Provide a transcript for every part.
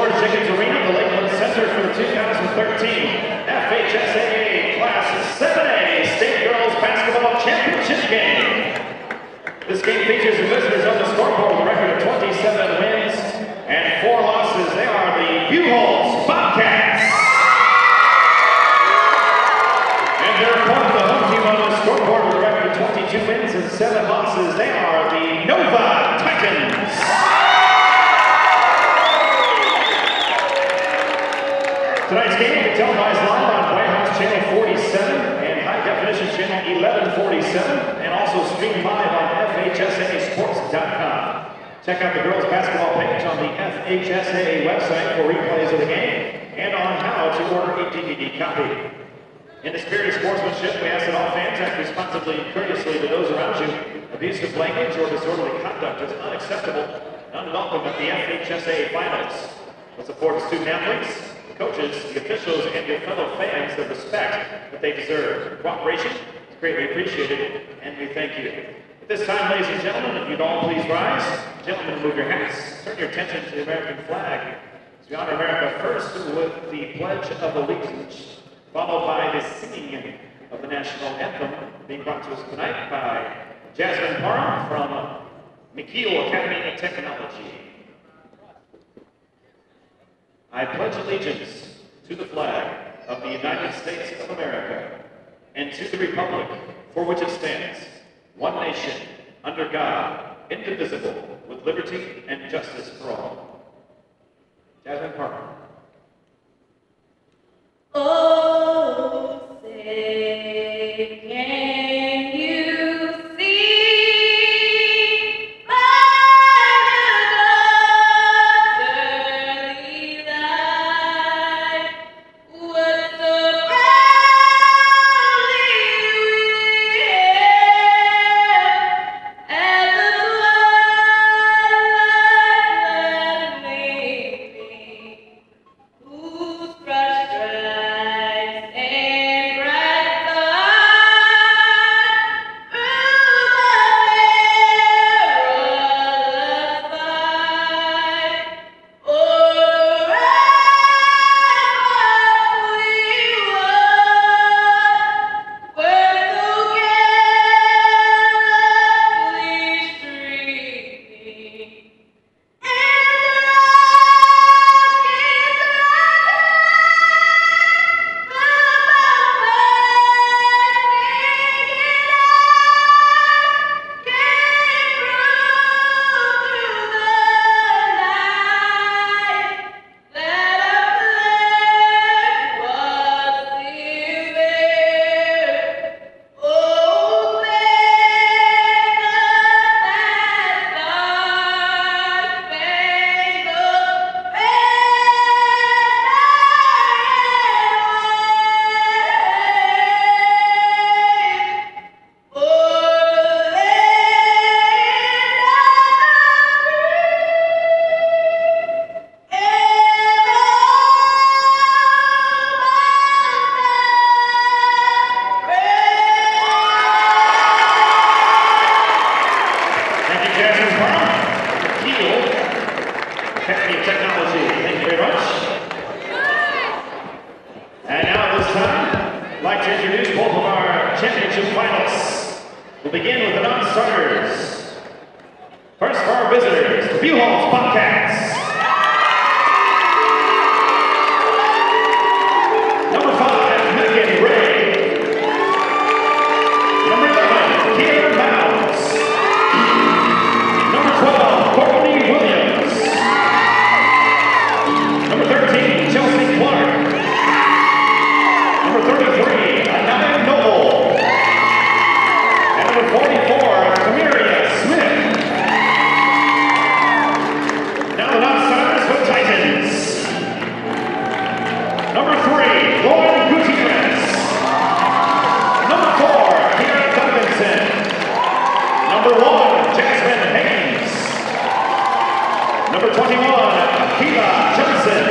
George Jenkins Arena, the Lakeland Center for the 2013 FHSAA Class 7A State Girls Basketball Championship Game. This game features the visitors on the scoreboard with a record of 27 wins and 4 losses. They are the Buchholtz Bobcats. And their opponent, the home team on the scoreboard with a record of 22 wins and 7 losses. They are the Nova Titans. Tonight's game will be televised live on White House Channel 47 and High Definition Channel 1147, and also streamed live on FHSAAsports.com. Check out the girls' basketball page on the FHSAA website for replays of the game and on how to order a DVD copy. In the spirit of sportsmanship, we ask that all fans act responsibly and courteously to those around you. Abusive language or disorderly conduct is unacceptable and unwelcome at the FHSAA finals. Let's support the student athletes, coaches, the officials, and your fellow fans the respect that they deserve. Your cooperation is greatly appreciated, and we thank you. At this time, ladies and gentlemen, if you'd all please rise. Gentlemen, move your hats. Turn your attention to the American flag. As we honor America first with the Pledge of Allegiance, followed by the singing of the national anthem, being brought to us tonight by Jasmine Parham from McKeel Academy of Technology. I pledge allegiance to the flag of the United States of America and to the republic for which it stands, one nation, under God, indivisible, with liberty and justice for all. Jasmine Parker. Oh, say, can you see by the early light what so proudly we hailed at the twilight gleaming, whose bright stripes and bright stars through the perilous fight o'er ramparts we were so gallantly streaming, and Academy of Technology. Thank you very much. And now at this time, I'd like to introduce both of our championship finalists. We'll begin with the non-starters. First for our visitors, the Buchholtz Bobcats. Number 5, Megan Ray. Number 11, Kiera Mounds. Number 12, Courtney Williams. Number 13, Chelsea Clark. Number 33, Anaya Noble. And number 44, Tamiria Smith. Now the non-starters for Titans. Number 3, Lauren Gutierrez. Number 4, Kira Duncanson. Number 1, Jasmine Haynes. Number 21, Akiva Johnson.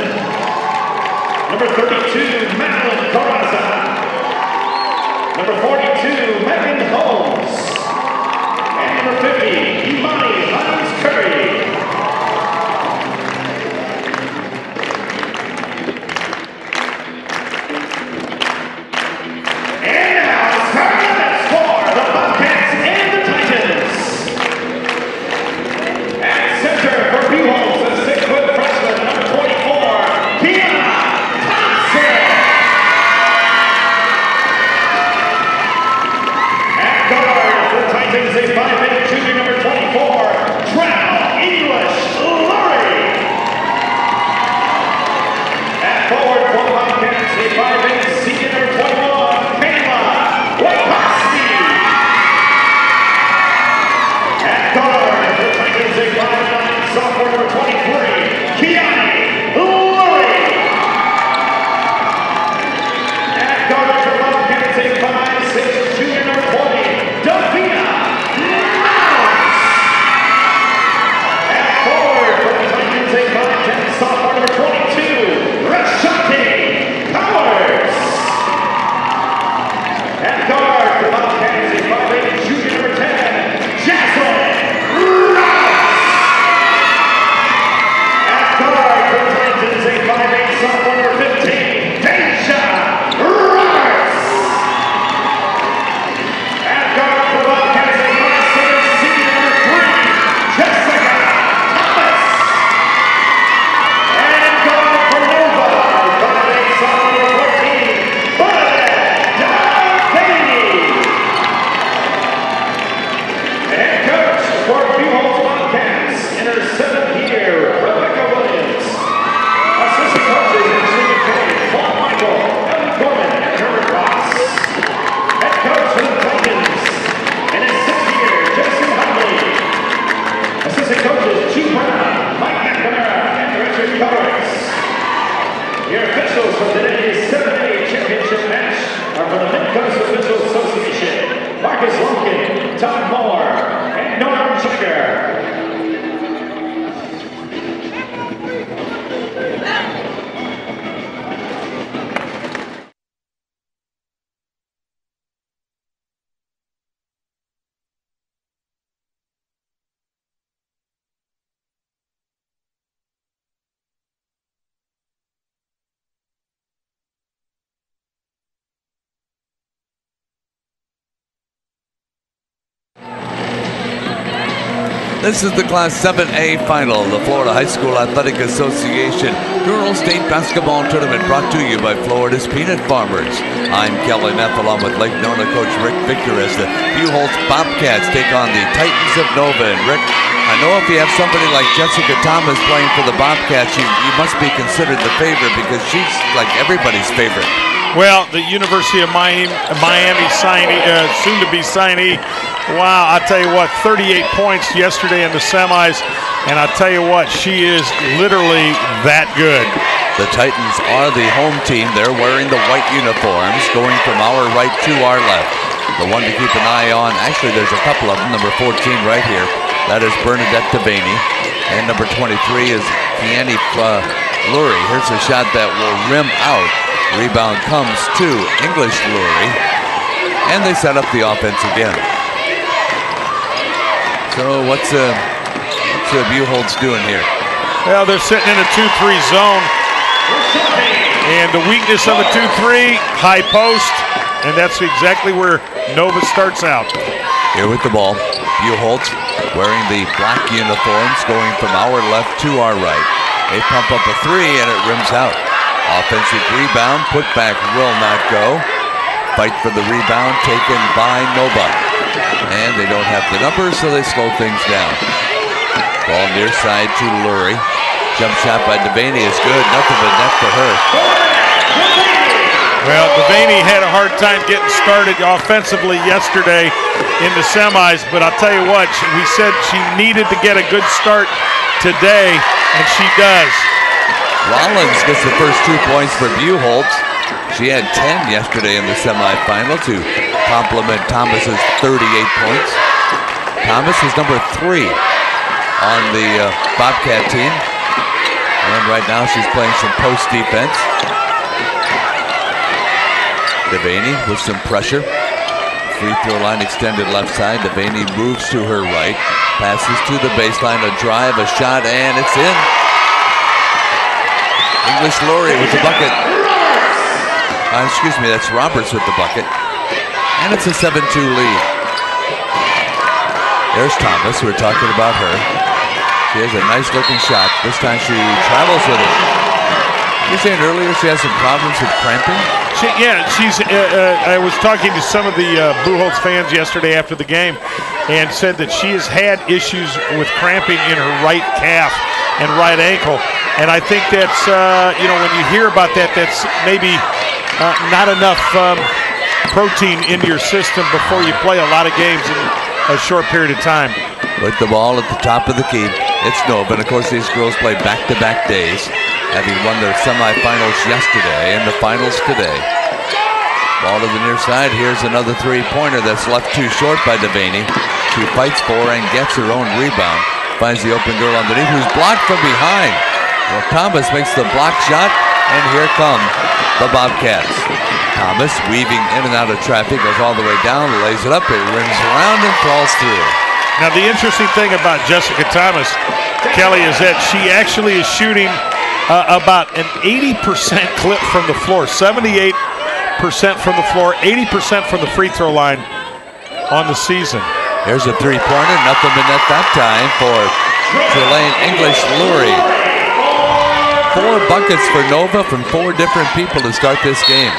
Number 32, Madeline Coraza. Number 42, Megan Holmes. And number 50, Imani Hines Curry. a 5'8", senior number 21, Kayla Wachowski. At guard for the Titans, a 5'9", sophomore number 23, Kiani Lurie. At guard for the Bobcats, a 5'6", junior number 20, Davina Mounts. At forward for the Titans, a 5'10", sophomore number 22, Rashante Powers. At guard for the Bobcats, a 5'8", junior number 10, Jaslyn Rouse. At guard for the Titans, a 5'8", sophomore number 15, Deja Roberts. At guard for the Bobcats, a 5'7", senior number 3, Jessica Thomas. And guard for Nova, 5'8", sophomore number 14, Bernadette Devaney. Head coach for Buchholtz Bobcats in her 7th year, Rebecca Williams. Assistant coaches in Stephen Payne, Paul Michael, Ellen Gorman, and Herbert Fox. Head coach for the Titans in his 6th year, Jason Huntley. Assistant coaches, Chief Brown, Mike McNamara, and Richard Cowards. Your officials for today's 7A championship match are from the Mid-Coast Officials Association, Marcus Lumpkin, Tom Moore, and Norm Checker. This is the Class 7A final, the Florida High School Athletic Association Girls State Basketball Tournament, brought to you by Florida's Peanut Farmers. I'm Kelly Neff, along with Lake Nona coach Rick Victor, as the Buchholtz Bobcats take on the Titans of Nova. And Rick, I know if you have somebody like Jessica Thomas playing for the Bobcats, you must be considered the favorite, because she's like everybody's favorite. Well, the University of Miami signee, soon-to-be signee. Wow, I tell you what, 38 points yesterday in the semis, and I tell you what, she is literally that good. The Titans are the home team. They're wearing the white uniforms, going from our right to our left. The one to keep an eye on, actually there's a couple of them, number 14 right here. That is Bernadette Devaney, and number 23 is Kiani Lurie. Here's a shot that will rim out. Rebound comes to English Lurie, and they set up the offense again. So what's Buchholtz doing here? Well, they're sitting in a 2-3 zone, and the weakness of a 2-3, high post, and that's exactly where Nova starts out. Here with the ball, Buchholtz wearing the black uniforms, going from our left to our right. They pump up a 3, and it rims out. Offensive rebound, put back will not go. Fight for the rebound taken by Nova. And they don't have the numbers, so they slow things down. Ball near side to Lurie. Jump shot by Devaney is good. Nothing but net for her. Well, Devaney had a hard time getting started offensively yesterday in the semis, but I'll tell you what, we said she needed to get a good start today, and she does. Rollins gets the first 2 points for Buchholtz. She had 10 yesterday in the semifinal to complement Thomas's 38 points. Thomas is number 3 on the Bobcat team. And right now she's playing some post defense. Devaney with some pressure. Free throw line extended left side. Devaney moves to her right. Passes to the baseline, a drive, a shot, and it's in. English Lurie with the bucket. Excuse me, that's Roberts with the bucket. And it's a 7-2 lead. There's Thomas, we're talking about her. She has a nice looking shot. This time she travels with it. You were saying earlier she has some problems with cramping? I was talking to some of the Buchholtz fans yesterday after the game, and said that she has had issues with cramping in her right calf and right ankle. And I think that's, when you hear about that, that's maybe not enough protein into your system before you play a lot of games in a short period of time. With the ball at the top of the key, it's Nova. And of course, these girls play back-to-back days, having won their semifinals yesterday and the finals today. Ball to the near side. Here's another three-pointer that's left too short by Devaney. She fights for and gets her own rebound. Finds the open girl underneath, who's blocked from behind. Well, Thomas makes the block shot, and here come the Bobcats. Thomas, weaving in and out of traffic, goes all the way down, lays it up, it rims around and falls through. Now, the interesting thing about Jessica Thomas, Kelly, is that she actually is shooting about an 80% clip from the floor, 78% from the floor, 80% from the free throw line on the season. Here's a three-pointer, nothing but net that time for Trelane English-Lurie. 4 buckets for Nova from 4 different people to start this game.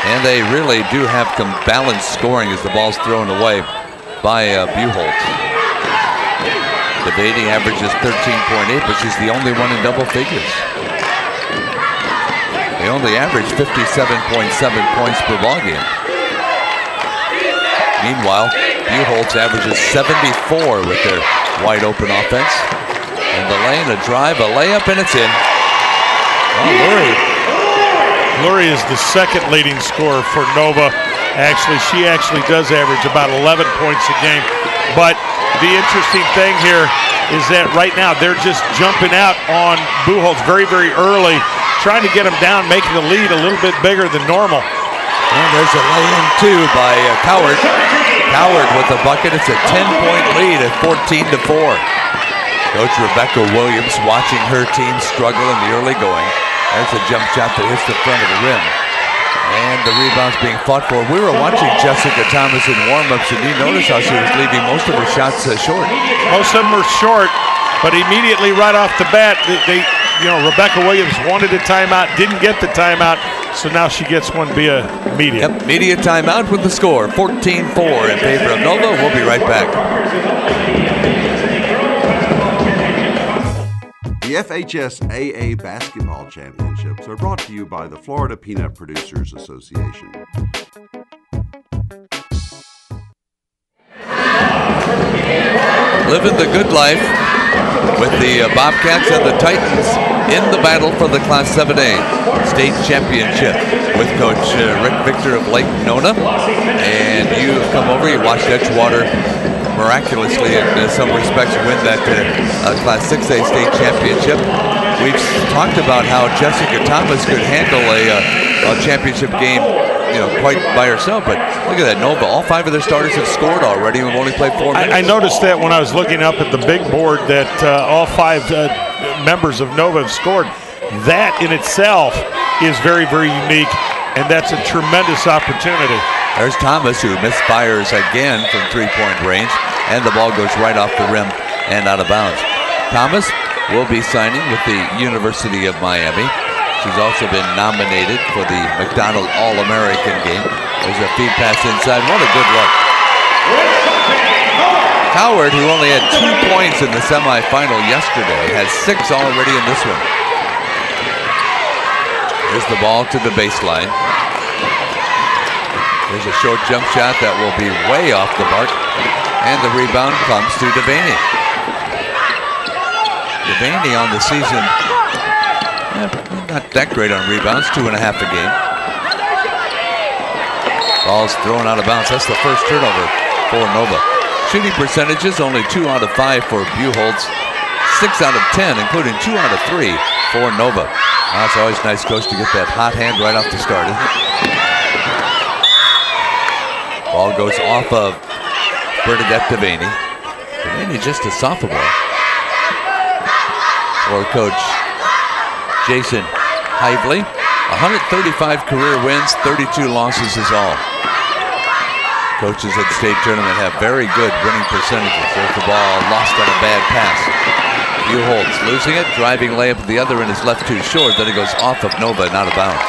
And they really do have some balanced scoring as the ball's thrown away by Buchholtz. Devaney averages 13.8, but she's the only one in double figures. They only average 57.7 points per ball game. Meanwhile, Buchholtz averages 74 with their wide open offense. In the lane, a drive, a layup, and it's in. Oh, Lurie is the second leading scorer for Nova. She actually does average about 11 points a game. But the interesting thing here is that right now they're just jumping out on Buchholtz very, very early, trying to get them down, making the lead a little bit bigger than normal. And there's a lay-in, too, by Coward. Coward with a bucket. It's a 10-point lead at 14-4. Coach Rebecca Williams watching her team struggle in the early going. There's a jump shot that hits the front of the rim. And the rebound's being fought for. We were watching Jessica Thomas in warm-ups, and you notice how she was leaving most of her shots short. Most of them are short, but immediately right off the bat, Rebecca Williams wanted a timeout, didn't get the timeout, so now she gets one via media. Yep, media timeout with the score, 14-4 in favor of Nova. We'll be right back. The FHSAA Basketball Championships are brought to you by the Florida Peanut Producers Association. Living the good life with the Bobcats and the Titans in the battle for the Class 7A State Championship with Coach Rick Victor of Lake Nona. And you have come over, you watched Edgewater miraculously in some respects win that Class 6A State Championship. We've talked about how Jessica Thomas could handle a championship game, quite by herself, but look at that, Nova, all 5 of their starters have scored already and we've only played 4 minutes. I noticed that when I was looking up at the big board that all 5 members of Nova have scored. That in itself is very, very unique, and that's a tremendous opportunity. There's Thomas, who misfires again from 3-point range, and the ball goes right off the rim and out of bounds. Thomas will be signing with the University of Miami. She's also been nominated for the McDonald All-American game. There's a feed pass inside. What a good look. Howard, who only had 2 points in the semifinal yesterday, has 6 already in this one. Here's the ball to the baseline. There's a short jump shot that will be way off the mark. And the rebound comes to Devaney. Devaney on the season, not that great on rebounds, 2.5 a game. Ball's thrown out of bounds. That's the first turnover for Nova. Shooting percentages, only 2 out of 5 for Buchholtz, 6 out of 10, including 2 out of 3 for Nova. Now, it's always nice, Coach, to get that hot hand right off the start, isn't it? Ball goes off of Bernadette Devaney. Devaney just a sophomore. For Coach Jason Hively. 135 career wins, 32 losses is all. Coaches at state tournament have very good winning percentages. There's the ball lost on a bad pass. Buchholtz losing it, driving layup at the other end is left too short. Then it goes off of Nova and out of bounds.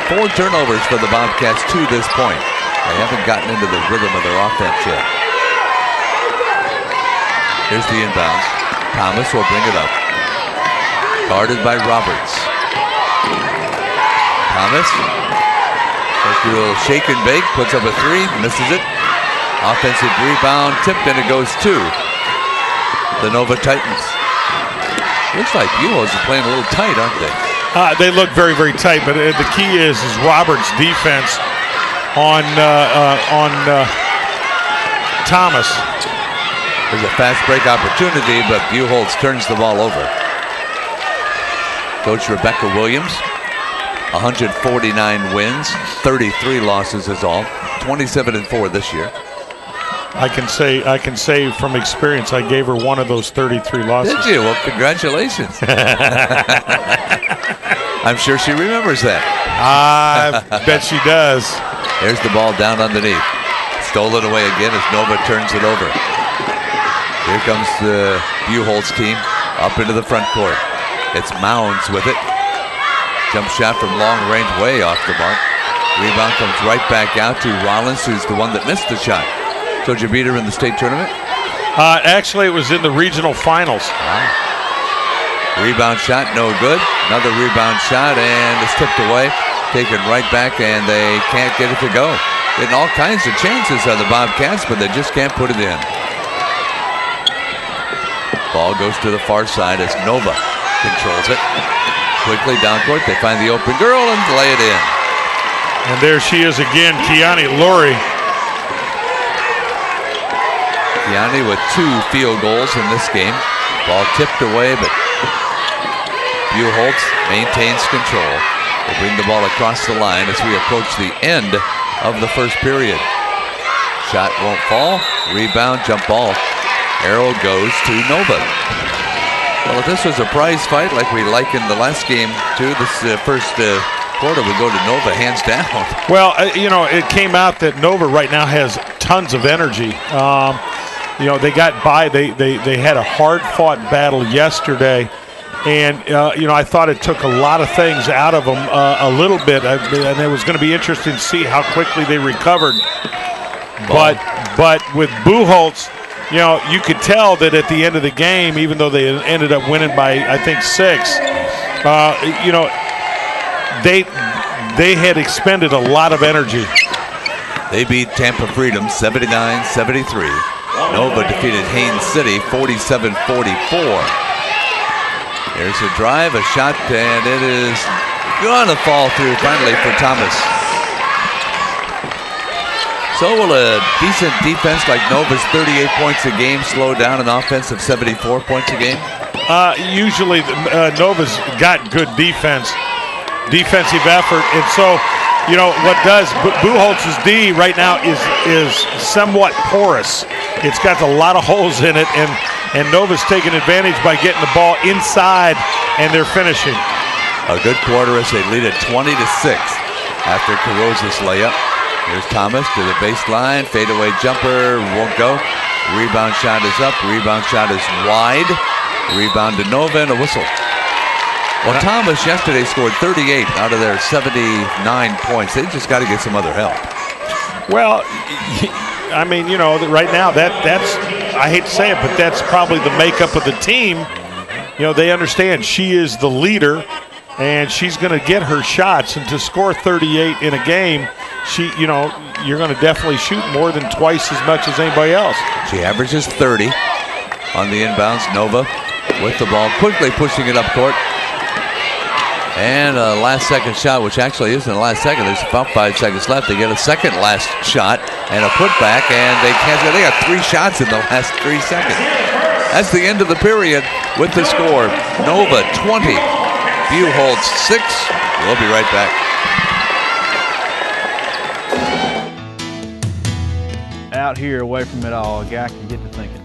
4 turnovers for the Bobcats to this point. They haven't gotten into the rhythm of their offense yet. Here's the inbounds. Thomas will bring it up. Guarded by Roberts. Thomas. A little shake and bake, puts up a 3, misses it. Offensive rebound, tipped, and it goes to the Nova Titans. Looks like Buchholtz is playing a little tight, aren't they? They look very, very tight, but the key is Roberts' defense on Thomas. There's a fast break opportunity, but Buchholtz turns the ball over. Coach Rebecca Williams, 149 wins, 33 losses is all, 27-4 this year. I can say from experience, I gave her one of those 33 losses. Did you? Well, congratulations. I'm sure she remembers that. I bet she does. There's the ball down underneath. Stolen away again as Nova turns it over. Here comes the Buchholtz team up into the front court. It's Mounds with it. Jump shot from long range, way off the mark. Rebound comes right back out to Rollins, who's the one that missed the shot. So did you beat her in the state tournament? Actually, it was in the regional finals. Rebound shot, no good. Another rebound shot, and it's tipped away. Taken right back, and they can't get it to go. Getting all kinds of chances on the Bobcats, but they just can't put it in. Ball goes to the far side as Nova controls it. Quickly down court, they find the open girl and lay it in. And there she is again, Kiani Lurie. Kiani with 2 field goals in this game. Ball tipped away, but Buchholtz maintains control. They bring the ball across the line as we approach the end of the first period. Shot won't fall. Rebound, jump ball. Arrow goes to Nova. Well, if this was a prize fight like we like in the last game, too, this first quarter would go to Nova hands down. Well, it came out that Nova right now has tons of energy. They got by. They had a hard-fought battle yesterday. And, I thought it took a lot of things out of them a little bit. And it was going to be interesting to see how quickly they recovered. But with Buchholtz, you could tell that at the end of the game, even though they ended up winning by, I think, 6, they had expended a lot of energy. They beat Tampa Freedom 79-73. Nova defeated Haines City 47-44. There's a drive, a shot, and it is going to fall through finally for Thomas. So will a decent defense like Nova's 38 points a game slow down an offense of 74 points a game? Usually Nova's got good defensive effort, and so what does Buchholtz's D right now is somewhat porous. It's got a lot of holes in it, and Nova's taking advantage by getting the ball inside, and they're finishing. A good quarter as they lead at 20-6 after Carrozza's layup. Here's Thomas to the baseline, fadeaway jumper, won't go. Rebound shot is up, rebound shot is wide. Rebound to Nova and a whistle. Well, Thomas yesterday scored 38 out of their 79 points. They just got to get some other help. Well, I mean, right now that's, I hate to say it, but that's probably the makeup of the team. They understand she is the leader, and she's going to get her shots. And to score 38 in a game, you're going to definitely shoot more than twice as much as anybody else. She averages 30 on the inbounds. Nova with the ball, quickly pushing it up court. And a last second shot, which actually isn't the last second. There's about 5 seconds left. They get a second last shot and a putback, and they got 3 shots in the last 3 seconds. That's the end of the period with the score. Nova 20, Buchholtz 6. We'll be right back. Out here away from it all, a guy can get to thinking,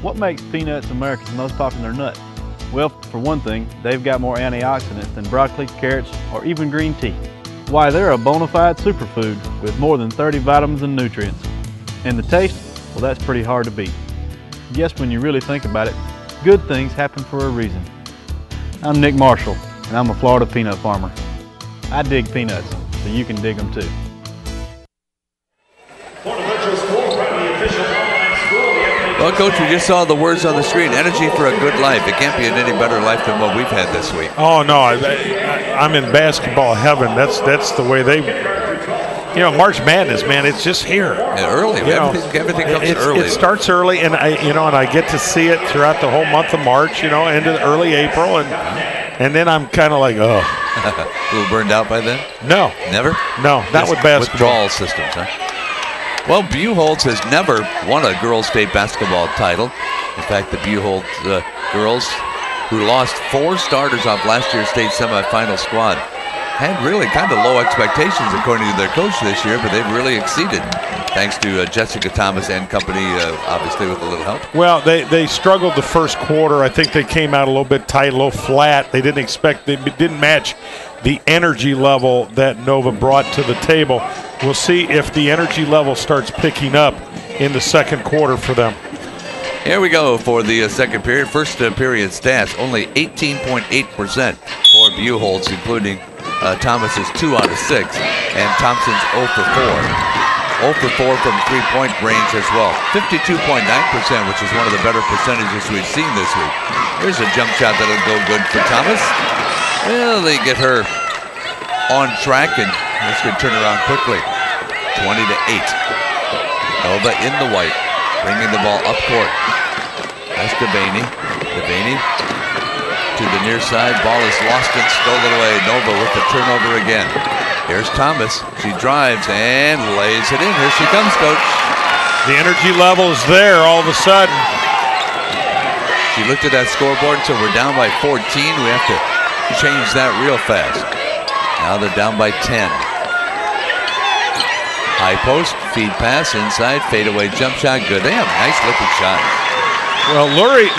what makes peanuts America's most popular nut? Well, for one thing, they've got more antioxidants than broccoli, carrots, or even green tea. Why, they're a bona fide superfood with more than 30 vitamins and nutrients. And the taste? Well, that's pretty hard to beat. Yes, when you really think about it, good things happen for a reason. I'm Nick Marshall, and I'm a Florida peanut farmer. I dig peanuts, so you can dig them too. Florida Virtual School, from the official online school, the FHSAA Well, Coach, we just saw the words on the screen, energy for a good life. It can't be in any better life than what we've had this week. Oh, no, I'm in basketball heaven. That's the way they, March Madness, man, it's just here. Yeah, early. Everything comes early. It starts early, and I get to see it throughout the whole month of March, into early April, and then I'm kind of like, oh. A little burned out by then? No. Never? No, not with basketball. Withdrawal systems, huh? Well, Buchholtz has never won a girls' state basketball title. In fact, the Buchholtz girls, who lost 4 starters off last year's state semifinal squad, had really kind of low expectations according to their coach this year, but they've really exceeded, thanks to Jessica Thomas and company, obviously with a little help. Well, they struggled the first quarter. I think they came out a little bit tight, a little flat. They didn't match the energy level that Nova brought to the table. We'll see if the energy level starts picking up in the second quarter for them. Here we go for the second period. First period stats, only 18.8% for Buchholtz, including Thomas's 2 out of 6 and Thompson's 0 for 4. 0 for 4 from three-point range as well. 52.9%, which is one of the better percentages we've seen this week. Here's a jump shot that'll go good for Thomas. Well, they get her on track, and this could turn around quickly. 20-8. Nova in the white, bringing the ball up court. That's Devaney. Devaney to the near side. Ball is lost and stolen away. Nova with the turnover again. Here's Thomas. She drives and lays it in. Here she comes, Coach. The energy level is there all of a sudden. She looked at that scoreboard and said, we're down by 14. We have to change that real fast. Now they're down by 10. High post, feed pass, inside, fadeaway jump shot. Good. They have a nice looking shot. Well, Lurie,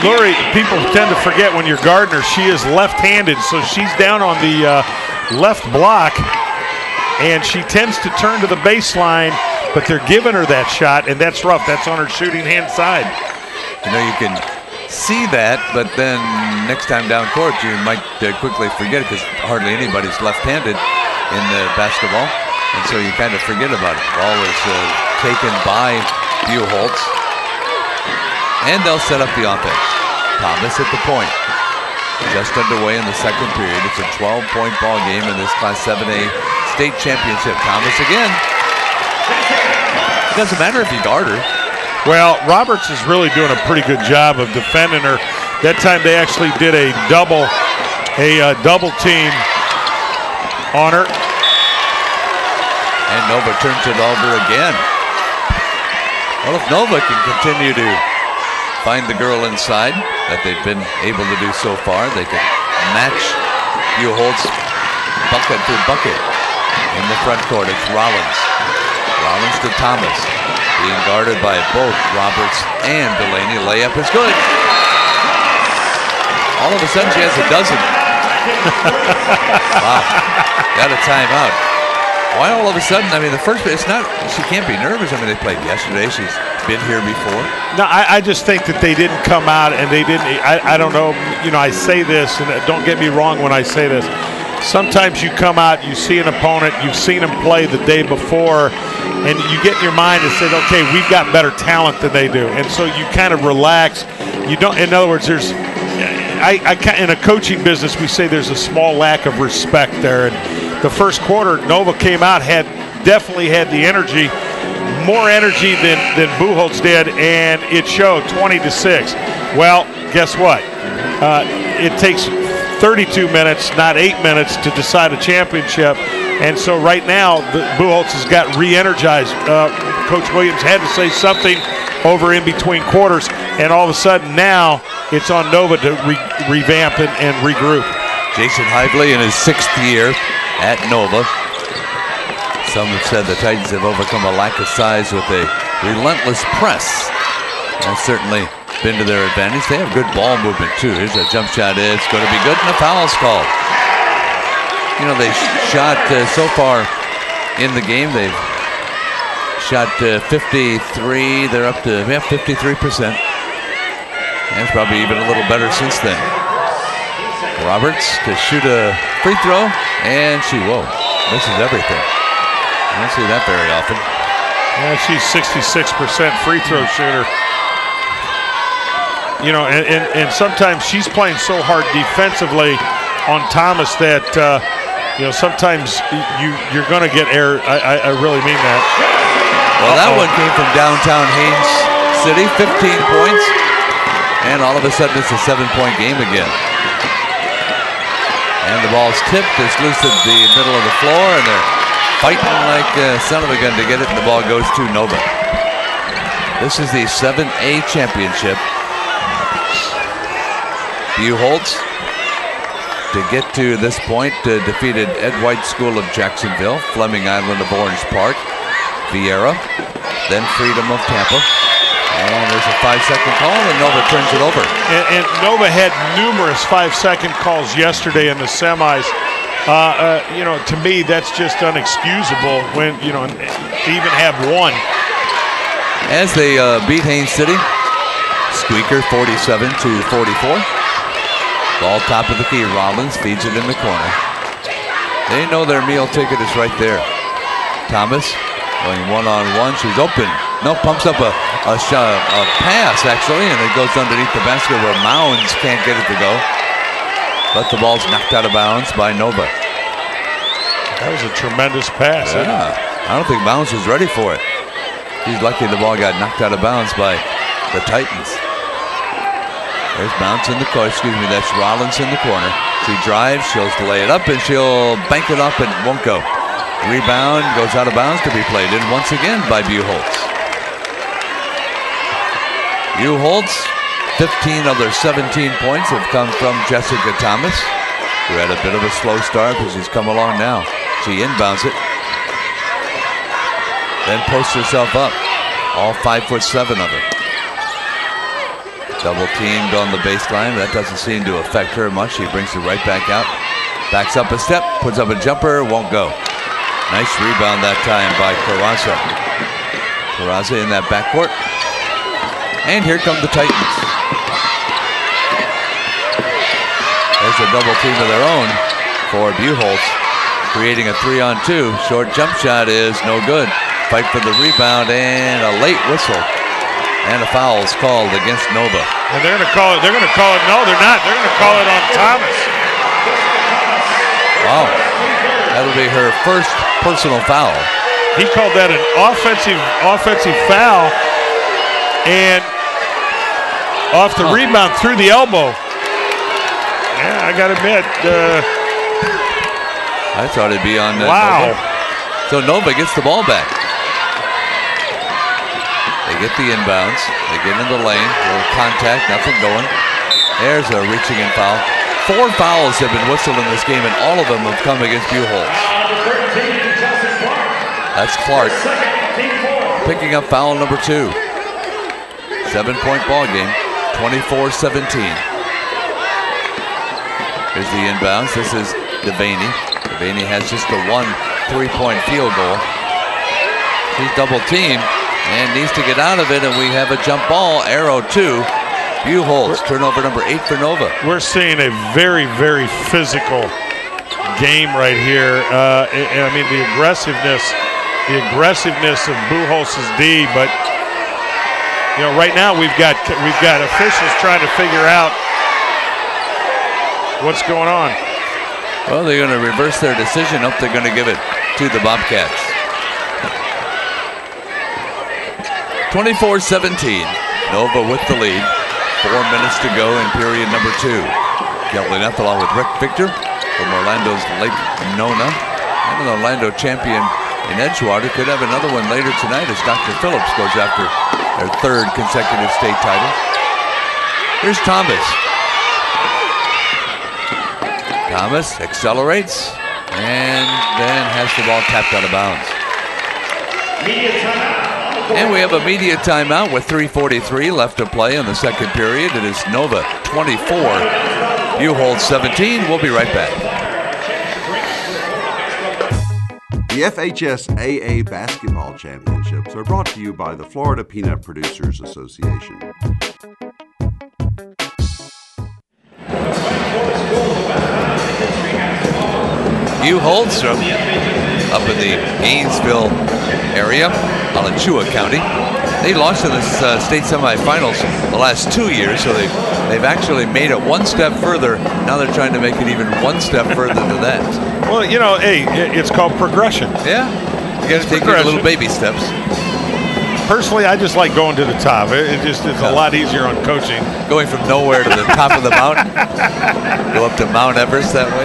people tend to forget when you're Gardner, she is left-handed, so she's down on the left block, and she tends to turn to the baseline, but they're giving her that shot, and that's rough. That's on her shooting hand side. You can see that, but then next time down court, you might quickly forget it because hardly anybody's left-handed in basketball, and so you kind of forget about it. Ball is taken by Buchholtz. And they'll set up the offense. Thomas at the point. Just underway in the second period. It's a 12-point ball game in this Class 7A state championship. Thomas again. It doesn't matter if you guard her. Well, Roberts is really doing a pretty good job of defending her. That time they actually did a double team on her. And Nova turns it over again. Well, if Nova can continue to find the girl inside that they've been able to do so far, they can match Buchholtz bucket for bucket in the front court. It's Rollins. Rollins to Thomas, being guarded by both Roberts and Delaney. Layup is good. All of a sudden she has a dozen. Wow, got a timeout. Why all of a sudden? I mean, the first, it's not, she can't be nervous. I mean, they played yesterday. She's been here before. No, I just think that they didn't come out and they didn't, I don't know, I say this, and don't get me wrong when I say this. Sometimes you come out, you see an opponent, you've seen them play the day before, and you get in your mind and say, okay, we've got better talent than they do. And so you kind of relax. You don't, in other words, there's, in a coaching business, we say there's a small lack of respect there. And the first quarter, Nova came out, definitely had the energy, more energy than Buchholtz did, and it showed 20-6. Well, guess what? It takes 32 minutes, not 8 minutes, to decide a championship. And so right now, Buchholtz has got re-energized. Coach Williams had to say something over in between quarters, and all of a sudden now it's on Nova to revamp and regroup. Jason Hively in his 6th year at Nova. Some have said the Titans have overcome a lack of size with a relentless press. That's certainly been to their advantage. They have good ball movement too. Here's a jump shot. It's going to be good, and a foul's called. They shot so far in the game. They've shot 53. They're up to 53%. And it's probably even a little better since then. Roberts to shoot a free throw, and she misses everything. I don't see that very often. Yeah, she's 66% free throw shooter. you know, and sometimes she's playing so hard defensively on Thomas that, you know, sometimes you're going to get error. I really mean that. Well, that one came from downtown Haines City, 15 points. And all of a sudden, it's a 7-point game again. And the ball's tipped. It's loose at the middle of the floor, and they're fighting like son of a gun to get it, and the ball goes to Nova. This is the 7A championship. Buchholtz, to get to this point, defeated Ed White School of Jacksonville, Fleming Island of Orange Park, Vieira, then Freedom of Tampa. And there's a 5-second call, and Nova turns it over. And Nova had numerous 5-second calls yesterday in the semis. You know, to me, that's just unexcusable when, you know, to even have one. As they beat Haines City, squeaker 47-44. Ball top of the key, Rollins feeds it in the corner. They know their meal ticket is right there. Thomas going one-on-one, she's open. No, pumps up a pass, actually, and it goes underneath the basket where Mounds can't get it to go. But the ball's knocked out of bounds by Nova. That was a tremendous pass. Yeah, I don't think Mounds was ready for it. He's lucky the ball got knocked out of bounds by the Titans. There's Mounds in the corner, that's Rollins in the corner. She drives, she'll lay it up, and she'll bank it up and won't go. Rebound goes out of bounds to be played in once again by Buchholtz. Buchholtz, 15 of their 17 points have come from Jessica Thomas, who had a bit of a slow start, but she's come along now. She inbounds it, then posts herself up, all 5'7" of her. Double teamed on the baseline. That doesn't seem to affect her much. She brings it right back out, backs up a step, puts up a jumper, won't go. Nice rebound that time by Carranza. Carranza in that backcourt. And here come the Titans. There's a double team of their own for Buchholtz, creating a 3-on-2. Short jump shot is no good. Fight for the rebound and a late whistle. And a foul is called against Nova. And they're going to call it. They're going to call it. No, they're not. They're going to call it on Thomas. Wow. That'll be her first personal foul. He called that an offensive foul, and off the rebound through the elbow. Yeah, I got to admit. I thought it'd be on wow. Nova. So Nova gets the ball back. They get the inbounds. They get in the lane. A little contact, nothing going. There's a reaching in foul. 4 fouls have been whistled in this game, and all of them have come against Buchholtz. That's Clark picking up foul number 2. 7-point ball game, 24-17. Here's the inbounds. This is Devaney. Devaney has just a 1 3-point field goal. She's double teamed and needs to get out of it, and we have a jump ball, arrow to Buchholtz, turnover number 8 for Nova. We're seeing a very, very physical game right here. I mean, the aggressiveness of Buchholtz's D, but you know, right now we've got officials trying to figure out what's going on. Well, they're going to reverse their decision. Up, they're going to give it to the Bobcats. 24-17. Nova with the lead. 4 minutes to go in period number 2. Kelly Neff along with Rick Victor from Orlando's Lake Nona. And an Orlando champion in Edgewater could have another one later tonight as Dr. Phillips goes after their 3rd consecutive state title. Here's Thomas. Thomas accelerates and then has the ball tapped out of bounds. And we have a media timeout with 3:43 left to play in the second period. It is Nova 24, Buchholtz 17. We'll be right back. The FHSAA Basketball Championships are brought to you by the Florida Peanut Producers Association. Buchholtz up in the Gainesville area, Alachua County. They lost in the state semifinals the last 2 years, so they've actually made it one step further. Now they're trying to make it even one step further than that. Well, you know, hey, it's called progression. Yeah, you got to take little baby steps. Personally, I just like going to the top. It's a lot easier on coaching. Going from nowhere to the top of the mountain. Go up to Mount Everest that way.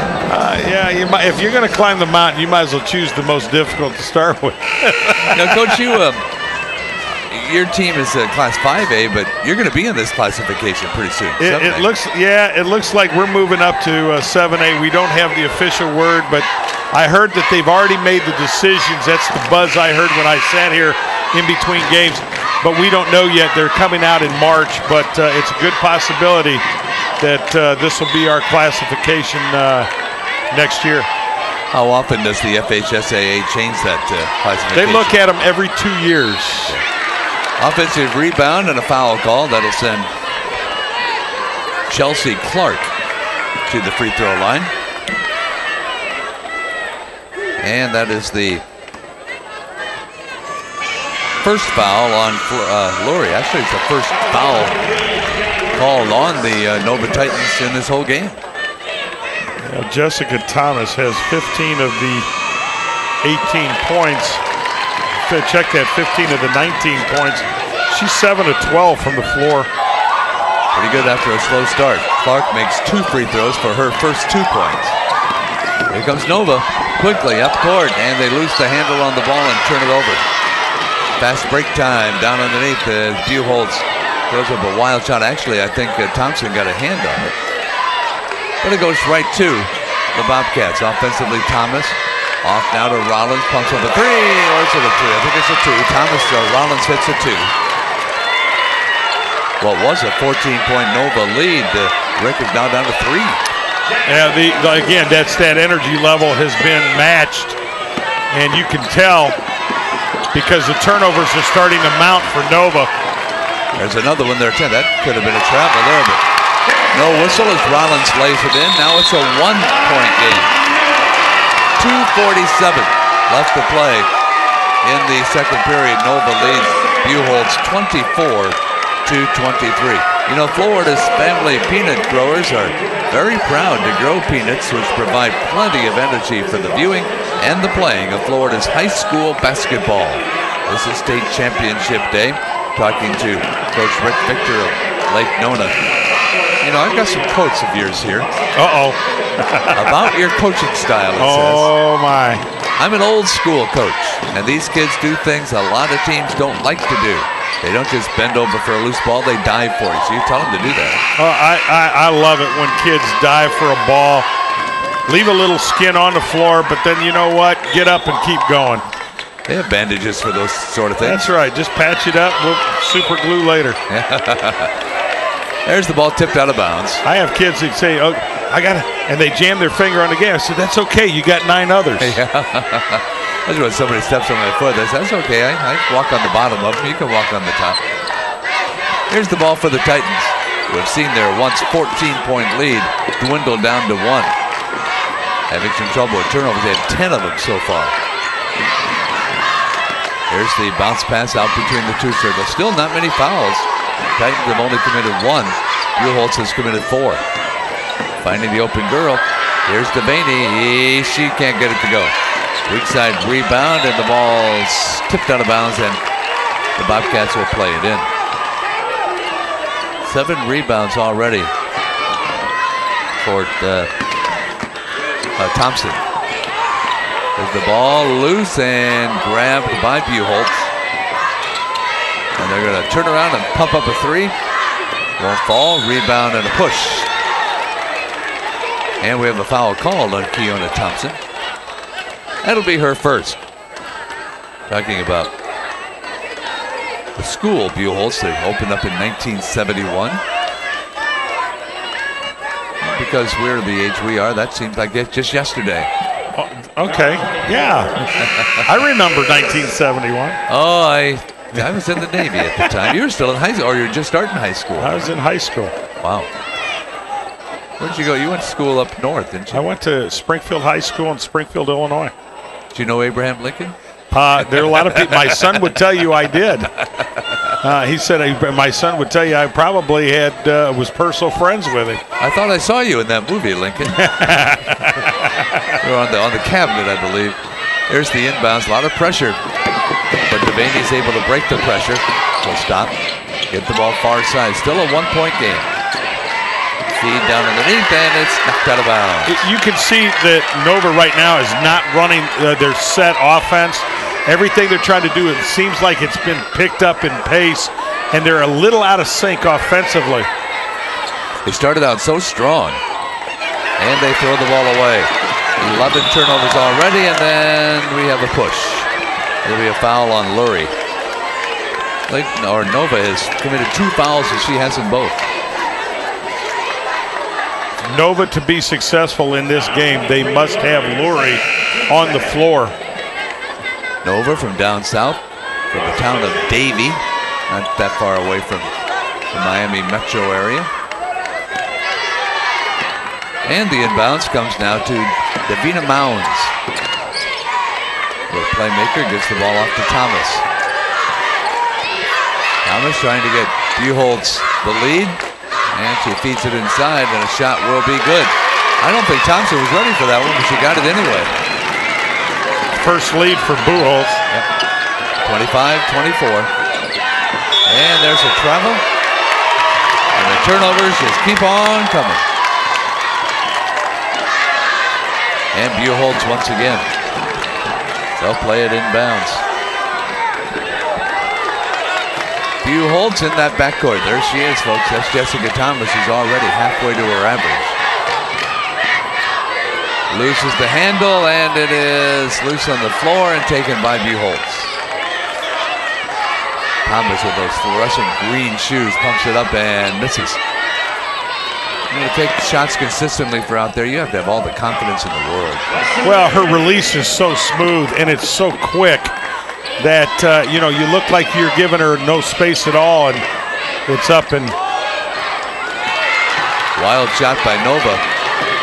Yeah, if you're going to climb the mountain, you might as well choose the most difficult to start with. Now, Coach, your team is Class 5A, but you're going to be in this classification pretty soon. It looks like we're moving up to 7A. We don't have the official word, but I heard that they've already made the decisions. That's the buzz I heard when I sat here in between games, but we don't know yet. They're coming out in March, but it's a good possibility that this will be our classification next year. How often does the FHSAA change that classification? They look at them every 2 years. Offensive rebound and a foul call. That'll send Chelsea Clark to the free throw line. And that is the first foul on Lurie. Actually, it's the first foul called on the Nova Titans in this whole game. Now, Jessica Thomas has 15 of the 18 points. Check that, 15 of the 19 points. She's 7 of 12 from the floor. Pretty good after a slow start. Clark makes 2 free throws for her first 2 points. Here comes Nova quickly up court, and they lose the handle on the ball and turn it over. Fast break time down underneath. Buchholtz throws up a wild shot. Actually, I think Thompson got a hand on it. But it goes right to the Bobcats. Offensively, Thomas. Off now to Rollins, pumps up a 3, or is it a 2? I think it's a 2. Thomas, Rollins hits a 2. What was a 14-point Nova lead? Rick is now down to 3. Yeah, again, that energy level has been matched, and you can tell because the turnovers are starting to mount for Nova. There's another one there, 10. That could have been a travel there, but no whistle as Rollins lays it in. Now it's a 1-point game. 2:47 left to play in the second period. Nova leads Buchholtz 24-23. You know, Florida's family peanut growers are very proud to grow peanuts, which provide plenty of energy for the viewing and the playing of Florida's high school basketball. This is state championship day. Talking to Coach Rick Victor of Lake Nona. You know, I've got some quotes of yours here. Uh-oh. About your coaching style, it says. Oh, my. I'm an old school coach, and these kids do things a lot of teams don't like to do. They don't just bend over for a loose ball, they dive for it. So you tell them to do that. Oh, I love it when kids dive for a ball. Leave a little skin on the floor, but then you know what? Get up and keep going. They have bandages for those sort of things. That's right. Just patch it up. We'll super glue later. There's the ball tipped out of bounds. I have kids that say, "Oh, I got it," and they jam their finger on the game. I said, "That's okay. You got 9 others." Yeah. That's when somebody steps on my foot. That's okay. I walk on the bottom of them. You can walk on the top. Here's the ball for the Titans, who have seen their once 14-point lead dwindle down to 1. Having some trouble with turnovers. They had 10 of them so far. Here's the bounce pass out between the 2 circles. Still not many fouls. Titans have only committed 1. Buchholtz has committed 4. Finding the open girl. Here's Devaney. She can't get it to go. Weak side rebound, and the ball's tipped out of bounds, and the Bobcats will play it in. 7 rebounds already for Thompson. There's the ball loose and grabbed by Buchholtz. And they're going to turn around and pump up a 3. Won't fall. Rebound and a push. And we have a foul called on Keona Thompson. That'll be her first. Talking about the school Buchholtz. They opened up in 1971. Because we're the age we are, that seems like it just yesterday. Okay, yeah. I remember 1971. Oh, I was in the Navy at the time. You were still in high school, or you were just starting high school. I was in high school. Wow. Where did you go? You went to school up north, didn't you? I went to Springfield High School in Springfield, Illinois. Did you know Abraham Lincoln? There are a lot of people. My son would tell you I did. He said my son would tell you I probably was personal friends with him. I thought I saw you in that movie, Lincoln. You're on the cabinet, I believe. There's the inbounds, a lot of pressure. But Devaney's able to break the pressure. He'll stop, get the ball far side. Still a 1-point game. Feed down underneath, and it's knocked out of bounds. You can see that Nova right now is not running their set offense. Everything they're trying to do, it seems like it's been picked up in pace, and they're a little out of sync offensively. They started out so strong, and they throw the ball away. 11 turnovers already, and then we have a push. There'll be a foul on Lurie. Nova has committed 2 fouls, and she has them both. Nova to be successful in this game, they must have Lurie on the floor. Nova from down south, from the town of Davie, not that far away from the Miami metro area. And the inbounds comes now to Davina Mounds. The playmaker gets the ball off to Thomas. Thomas trying to get Buchholtz the lead. And she feeds it inside, and a shot will be good. I don't think Thompson was ready for that one, but she got it anyway. First lead for Buchholtz. Yep. 25-24. And there's a travel. And the turnovers just keep on coming. And Buchholtz once again. They'll play it inbounds. Buchholtz in that backcourt. There she is, folks. That's Jessica Thomas, who's already halfway to her average. Loses the handle, and it is loose on the floor and taken by Buchholtz. Thomas with those fluorescent green shoes pumps it up and misses. You know, to take shots consistently for out there, you have to have all the confidence in the world. Well, her release is so smooth, and it's so quick that, you look like you're giving her no space at all, and it's up and... Wild shot by Nova.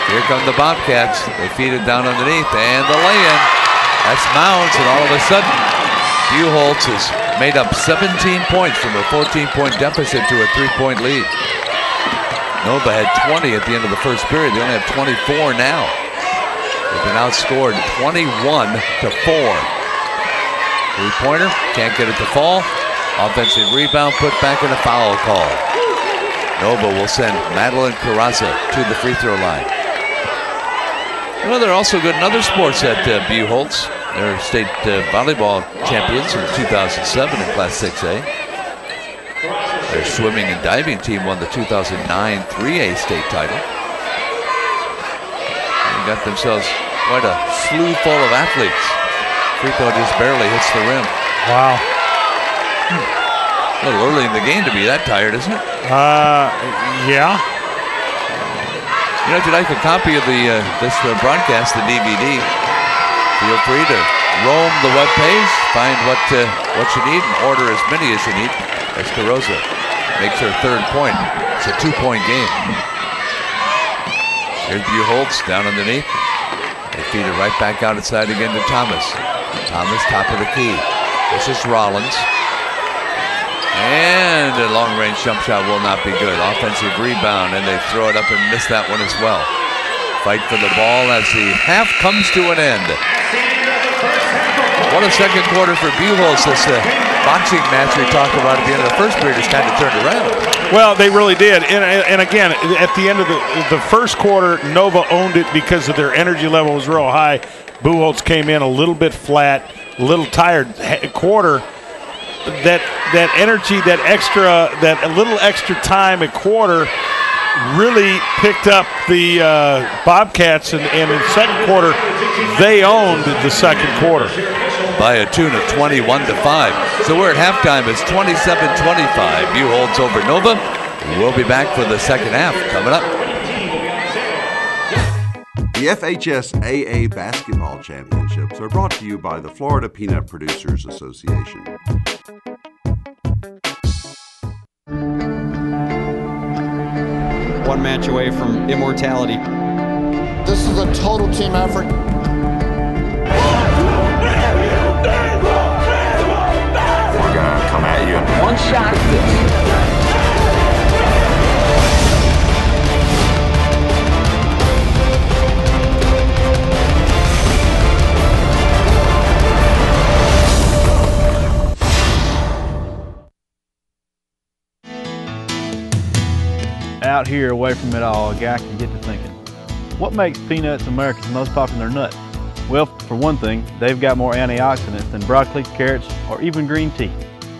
Here come the Bobcats. They feed it down underneath, and the lay-in. That's Mounds, and all of a sudden, Buchholtz has made up 17 points from a 14-point deficit to a 3-point lead. Nova had 20 at the end of the first period. They only have 24 now. They've been outscored 21-4. Three-pointer, can't get it to fall. Offensive rebound, put back in a foul call. Nova will send Madeline Carrazza to the free throw line. Well, they're also good in other sports at Buchholtz. They're state volleyball champions in 2007 in Class 6A. Their swimming and diving team won the 2009 3A state title. They got themselves quite a slew full of athletes. Free throw just barely hits the rim. Wow. A little early in the game to be that tired, isn't it? Yeah. You know, if you'd like a copy of this broadcast, the DVD, feel free to roam the webpage, find what you need, and order as many as you need. As Carrazza makes her 3rd point. It's a 2-point game. Here's Buchholtz down underneath. They feed it right back out inside again to Thomas. Thomas, top of the key. This is Rollins. And a long-range jump shot will not be good. Offensive rebound, and they throw it up and miss that one as well. Fight for the ball as the half comes to an end. What a second quarter for Buchholtz. This boxing match we talked about at the end of the first period has kind of turned around. Well, they really did. And again, at the end of the first quarter, Nova owned it because of their energy level was real high. Buchholtz came in a little bit flat, a little tired. Quarter, that energy, that little extra time at quarter really picked up the Bobcats, and in the second quarter, they owned the second quarter. By a tune of 21-5. So we're at halftime. It's 27-25. Buchholtz over Nova. We'll be back for the second half coming up. The FHSAA basketball championships are brought to you by the Florida Peanut Producers Association. One match away from immortality. This is a total team effort. We're going to come at you you one shot at this. Out here, away from it all, a guy can get to thinking, what makes peanuts America's most popular nut? Well, for one thing, they've got more antioxidants than broccoli, carrots, or even green tea.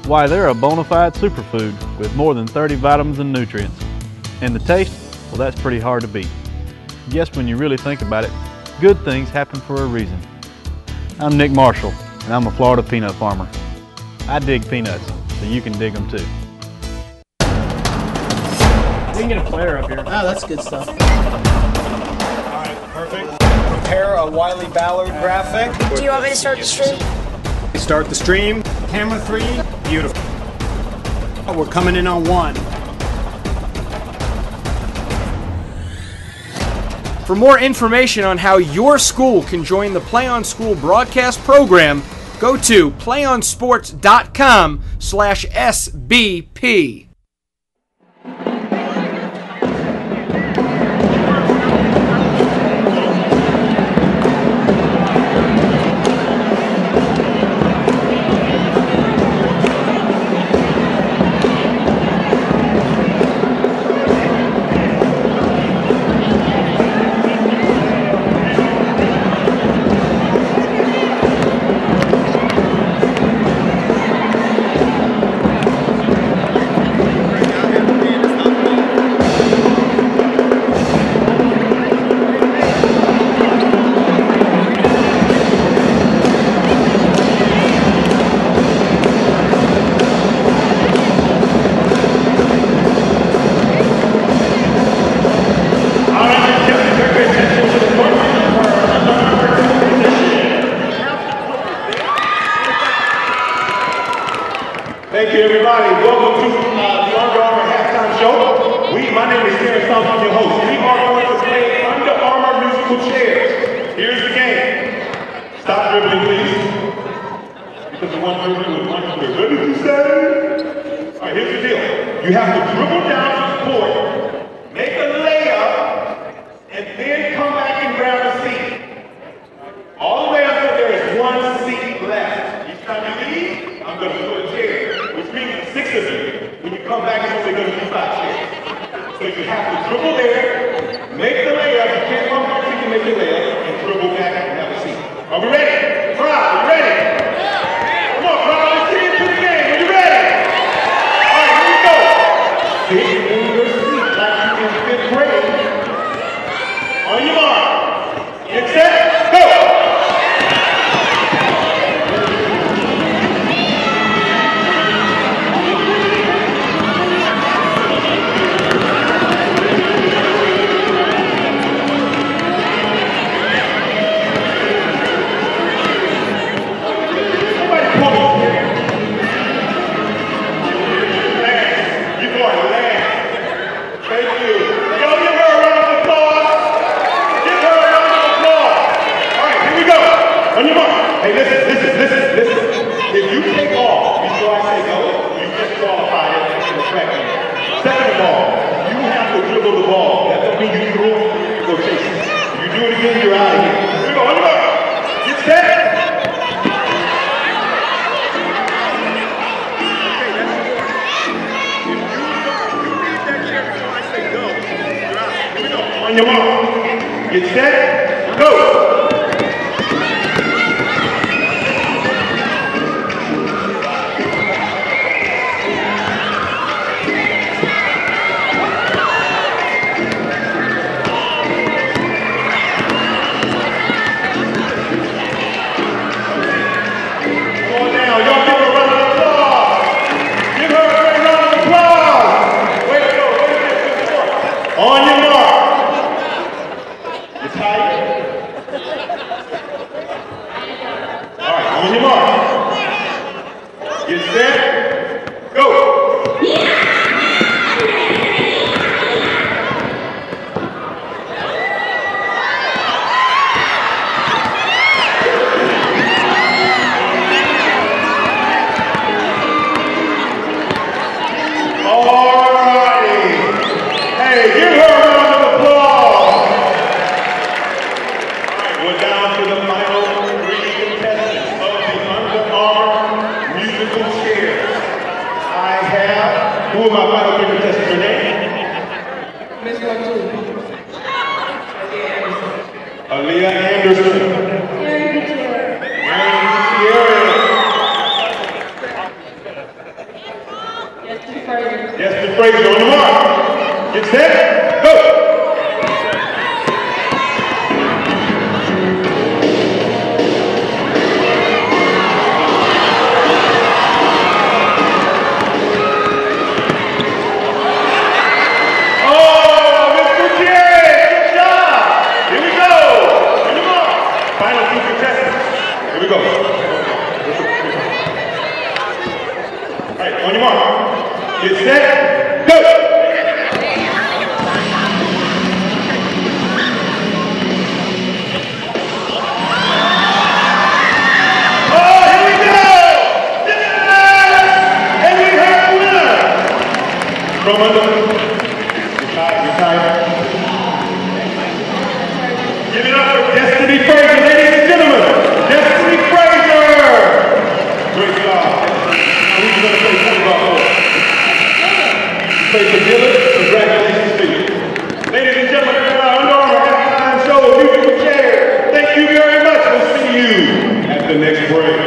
Why, they're a bona fide superfood with more than 30 vitamins and nutrients. And the taste, well, that's pretty hard to beat. Yes, when you really think about it, good things happen for a reason. I'm Nick Marshall, and I'm a Florida peanut farmer. I dig peanuts, so you can dig them too. We can get a player up here. Oh, that's good stuff. All right, perfect. Prepare a Wiley Ballard graphic. Do you want me to start the stream? Start the stream. Camera 3. Beautiful. Oh, we're coming in on 1. For more information on how your school can join the Play On School broadcast program, go to playonsports.com/SBP. Thank you, everybody. Welcome to the Under Armour halftime show. My name is Terrence Thompson, I'm your host. We are going to play Under Armour musical chairs. Here's the game. Stop dribbling, please. Because the one dribbling with one dribbling. What did you say? All right, here's the deal. You have to dribble down to the court, make a layup, and then come back and grab a seat. All the way until there is one seat left. Each time you leave, I'm going to put a chair. Which means 6 of you. When you come back, it's only going to be 5 chairs. So you have to dribble there, make the layup. You can't come back until you make the layup, and dribble back and have a seat. Are we ready? Crowd, are you ready? Come on, crowd, let's get into the game. Are you ready? All right, here we go. Sit in your seat like you're in 5th grade. On your mark. Get set, go. Hey, listen. If you take off before I say go, you disqualify it in the track meet. Second of all, you have to dribble the ball. That doesn't mean you throw it, you go chase it. If you do it again, you're out of here. Here we go, on your mark. Get set. On your mark. Get set. Go. On your mark. You tight? All right, on your mark. Get set. Go. Aaliyah Anderson. Justin Frazier on the mark. Get set, go! Get set, go! Oh, here we go! Yes! And we have a winner! From under. Retire. Give it up for Destiny Frazier, ladies and gentlemen. Destiny Frazier! Great job. Now who's going to play football for us? Play for Gillett. Congratulations to you. Ladies and gentlemen, for our Under Armour halftime show, musical chair. Thank you very much. We'll see you at the next break.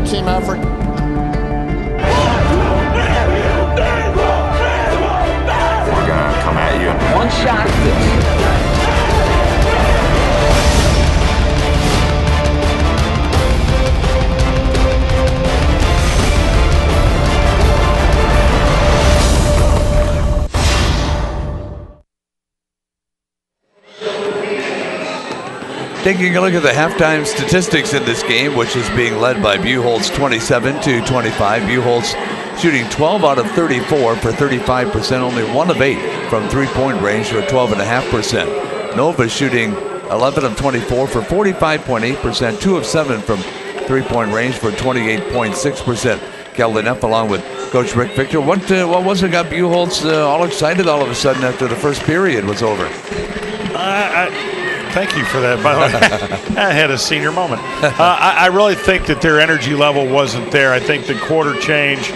Team effort. We're gonna come at you. One shot at this. Taking a look at the halftime statistics in this game, which is being led by Buchholtz 27-25. Buchholtz shooting 12 out of 34 for 35%, only 1 of 8 from three-point range for 12.5%. Nova shooting 11 of 24 for 45.8%, 2 of 7 from three-point range for 28.6%. Kelvin F. along with Coach Rick Victor. What was it got Buchholtz all excited all of a sudden after the first period was over? Thank you for that, by the way. I had a senior moment. I really think that their energy level wasn't there. I think the quarter change,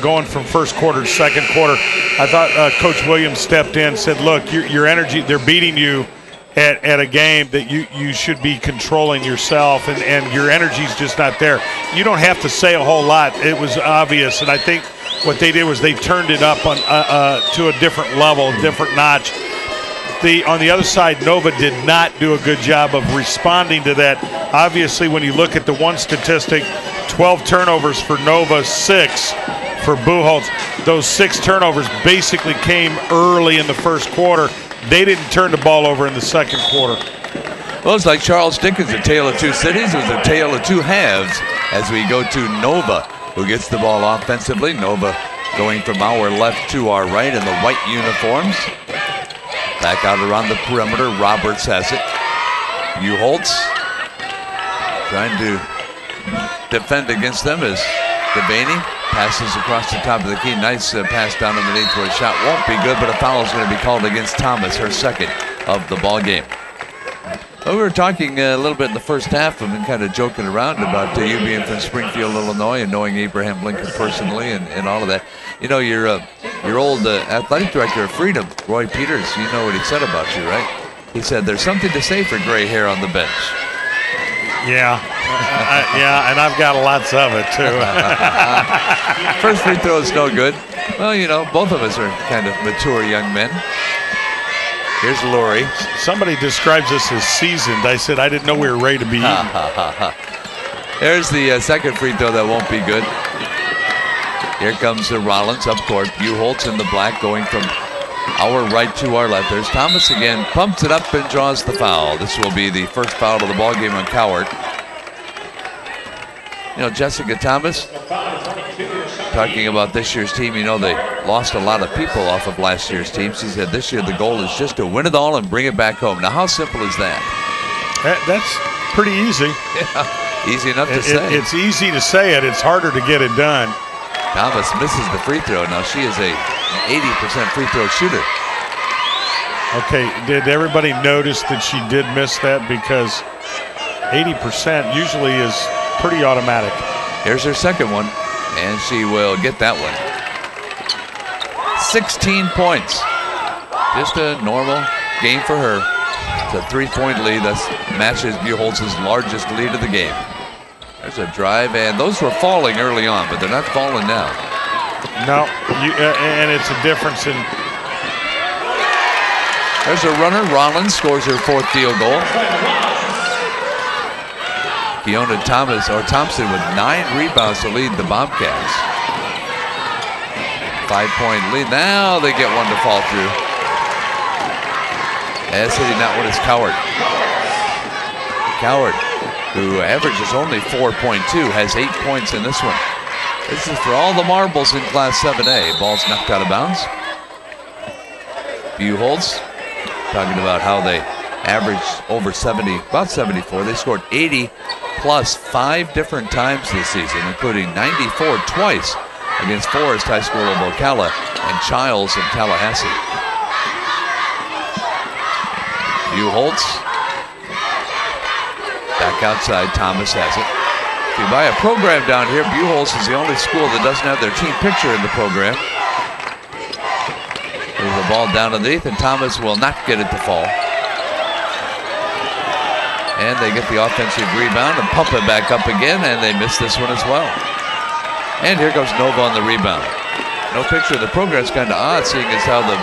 going from first quarter to second quarter, I thought Coach Williams stepped in and said, look, your energy, they're beating you at a game that you should be controlling yourself, and your energy's just not there. You don't have to say a whole lot. It was obvious, and I think what they did was they turned it up on to a different level, a different notch. On the other side, Nova did not do a good job of responding to that. Obviously, when you look at the one statistic, 12 turnovers for Nova, 6 for Buchholtz. Those 6 turnovers basically came early in the first quarter. They didn't turn the ball over in the second quarter. Well, it's like Charles Dickens, a tale of two cities. It was a tale of two halves as we go to Nova, who gets the ball offensively. Nova going from our left to our right in the white uniforms. Back out around the perimeter. Roberts has it. Buchholtz trying to defend against them as Devaney passes across the top of the key. Nice pass down underneath where a shot won't be good, but a foul is going to be called against Thomas, her second of the ball game. Well, we were talking a little bit in the first half and been kind of joking around about you being from Springfield, Illinois, and knowing Abraham Lincoln personally and all of that. You know, your old athletic director of Freedom, Roy Peters, you know what he said about you, right? He said there's something to say for gray hair on the bench. Yeah, yeah, and I've got lots of it too. First free throw is no good. Well, you know, both of us are kind of mature young men. Here's Laurie. Somebody describes us as seasoned. I said I didn't know we were ready to be eaten. There's the second free throw that won't be good. Here comes Rollins up court. Buchholtz in the black going from our right to our left. There's Thomas again. Pumps it up and draws the foul. This will be the first foul of the ball game on Coward. You know, Jessica Thomas, talking about this year's team, you know, they lost a lot of people off of last year's team. She said this year the goal is just to win it all and bring it back home. Now, how simple is that? That's pretty easy. Yeah, easy enough to say. It's easy to say it. It's harder to get it done. Thomas misses the free throw. Now, she is a 80% free throw shooter. Okay, did everybody notice that she did miss that? Because 80% usually is pretty automatic. Here's her second one, and she will get that one. 16 points. Just a normal game for her. It's a 3-point lead. That matches Buchholtz's largest lead of the game. There's a drive, and those were falling early on, but they're not falling now. No, and it's a difference in... There's a runner. Rollins scores her fourth field goal. Fiona Thompson with 9 rebounds to lead the Bobcats. 5-point lead. Now they get one to fall through. As hitting that one is Coward. Coward, who averages only 4.2, has 8 points in this one. This is for all the marbles in Class 7A. Ball's knocked out of bounds. Buchholtz talking about how they averaged over 70, about 74. They scored 80 plus 5 different times this season, including 94 twice against Forest High School of Ocala and Childs in Tallahassee. Buchholtz back outside. Thomas has it. If you buy a program down here, Buchholtz is the only school that doesn't have their team picture in the program. There's the ball down underneath, and Thomas will not get it to fall. And they get the offensive rebound and pump it back up again, and they miss this one as well. And here goes Nova on the rebound. No picture of the program. It's kind of odd, seeing as how the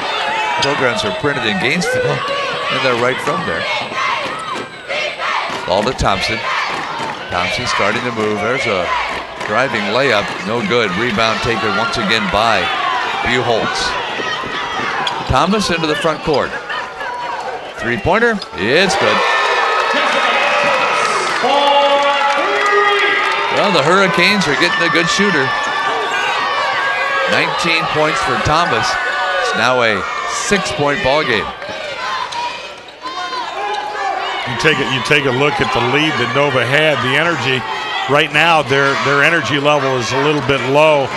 programs are printed in Gainesville, and they're right from there. Ball to Thompson. Thompson starting to move. There's a driving layup. No good. Rebound taken once again by Buchholtz. Thomas into the front court. Three-pointer. It's good. Well, the Hurricanes are getting a good shooter. 19 points for Thomas. It's now a 6-point ball game. You take a look at the lead that Nova had. The energy right now, their energy level is a little bit low.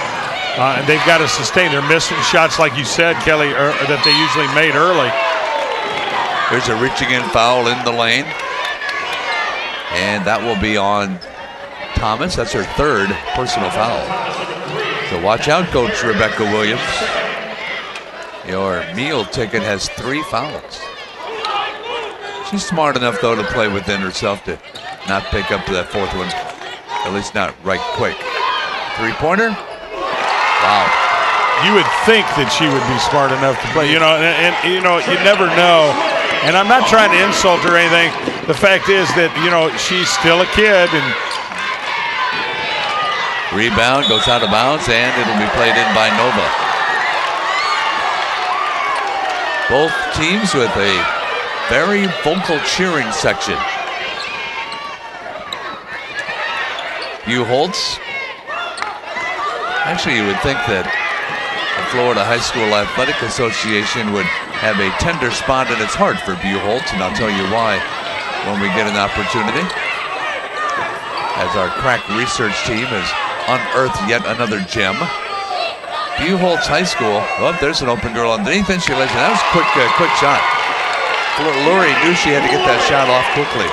And they've got to sustain. They're missing shots, like you said, Kelly, that they usually made early. There's a reaching in foul in the lane. And that will be on Thomas. That's her third personal foul. So watch out, Coach Rebecca Williams. Your meal ticket has 3 fouls. She's smart enough, though, to play within herself to not pick up that fourth one. At least not right quick. Three-pointer. Wow. You would think that she would be smart enough to play, and you never know. And I'm not trying to insult her or anything. The fact is that, she's still a kid. And rebound goes out of bounds, and it'll be played in by Nova. Both teams with a very vocal cheering section. Buchholtz. Actually, you would think that the Florida High School Athletic Association would have a tender spot in its heart for Buchholtz, and I'll tell you why when we get an opportunity. As our crack research team has unearthed yet another gem. Buchholtz High School. Oh, there's an open girl underneath, and she lays it. That was a quick shot. Lurie knew she had to get that shot off quickly.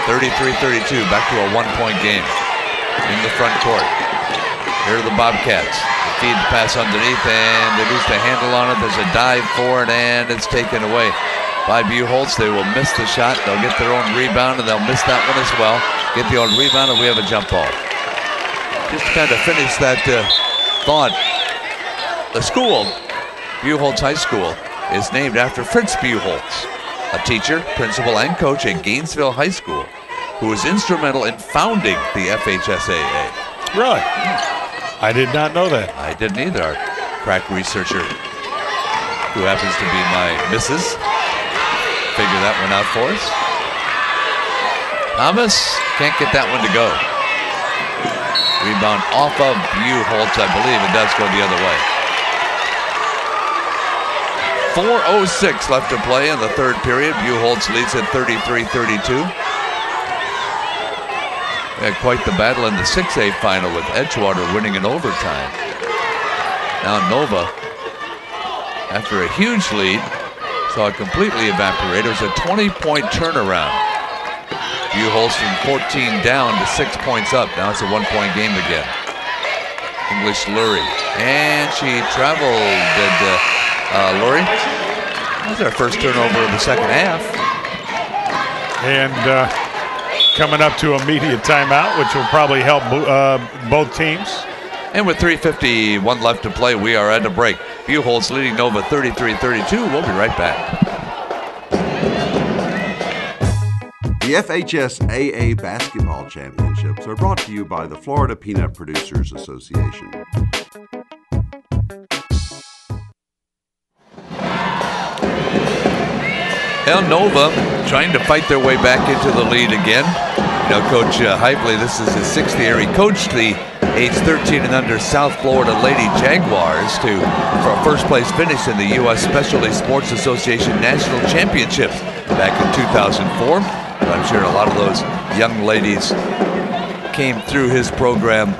33-32, back to a one-point game in the front court. Here are the Bobcats. Feed the pass underneath, and they lose the handle on it. There's a dive for it, and it's taken away by Buchholtz. They will miss the shot. They'll get their own rebound, and they'll miss that one as well. Get the old rebound, and we have a jump ball. Just to kind of finish that thought, the school, Buchholtz High School, is named after Fritz Buchholtz, a teacher, principal, and coach at Gainesville High School, who was instrumental in founding the FHSAA. Really? I did not know that. I didn't either. Our crack researcher, who happens to be my missus, figure that one out for us. Thomas can't get that one to go. Rebound off of Buchholtz, I believe. It does go the other way. 4:06 left to play in the third period. Buchholtz leads at 33-32. We had quite the battle in the 6A final with Edgewater winning in overtime. Now Nova, after a huge lead, saw it completely evaporate. It was a 20-point turnaround. Buchholtz from 14 down to 6 points up. Now it's a one-point game again. English Lurie. And she traveled. Lurie. That's our first turnover of the second half. And coming up to a media timeout, which will probably help both teams. And with 3:51 left to play, we are at a break. Buchholtz leading Nova 33-32. We'll be right back. The FHSAA Basketball Championships are brought to you by the Florida Peanut Producers Association. Well, Nova trying to fight their way back into the lead again. You know, Coach Hypley, this is his 6th year. He coached the age 13 and under South Florida Lady Jaguars for a first-place finish in the U.S. Specialty Sports Association National Championships back in 2004. I'm sure a lot of those young ladies came through his program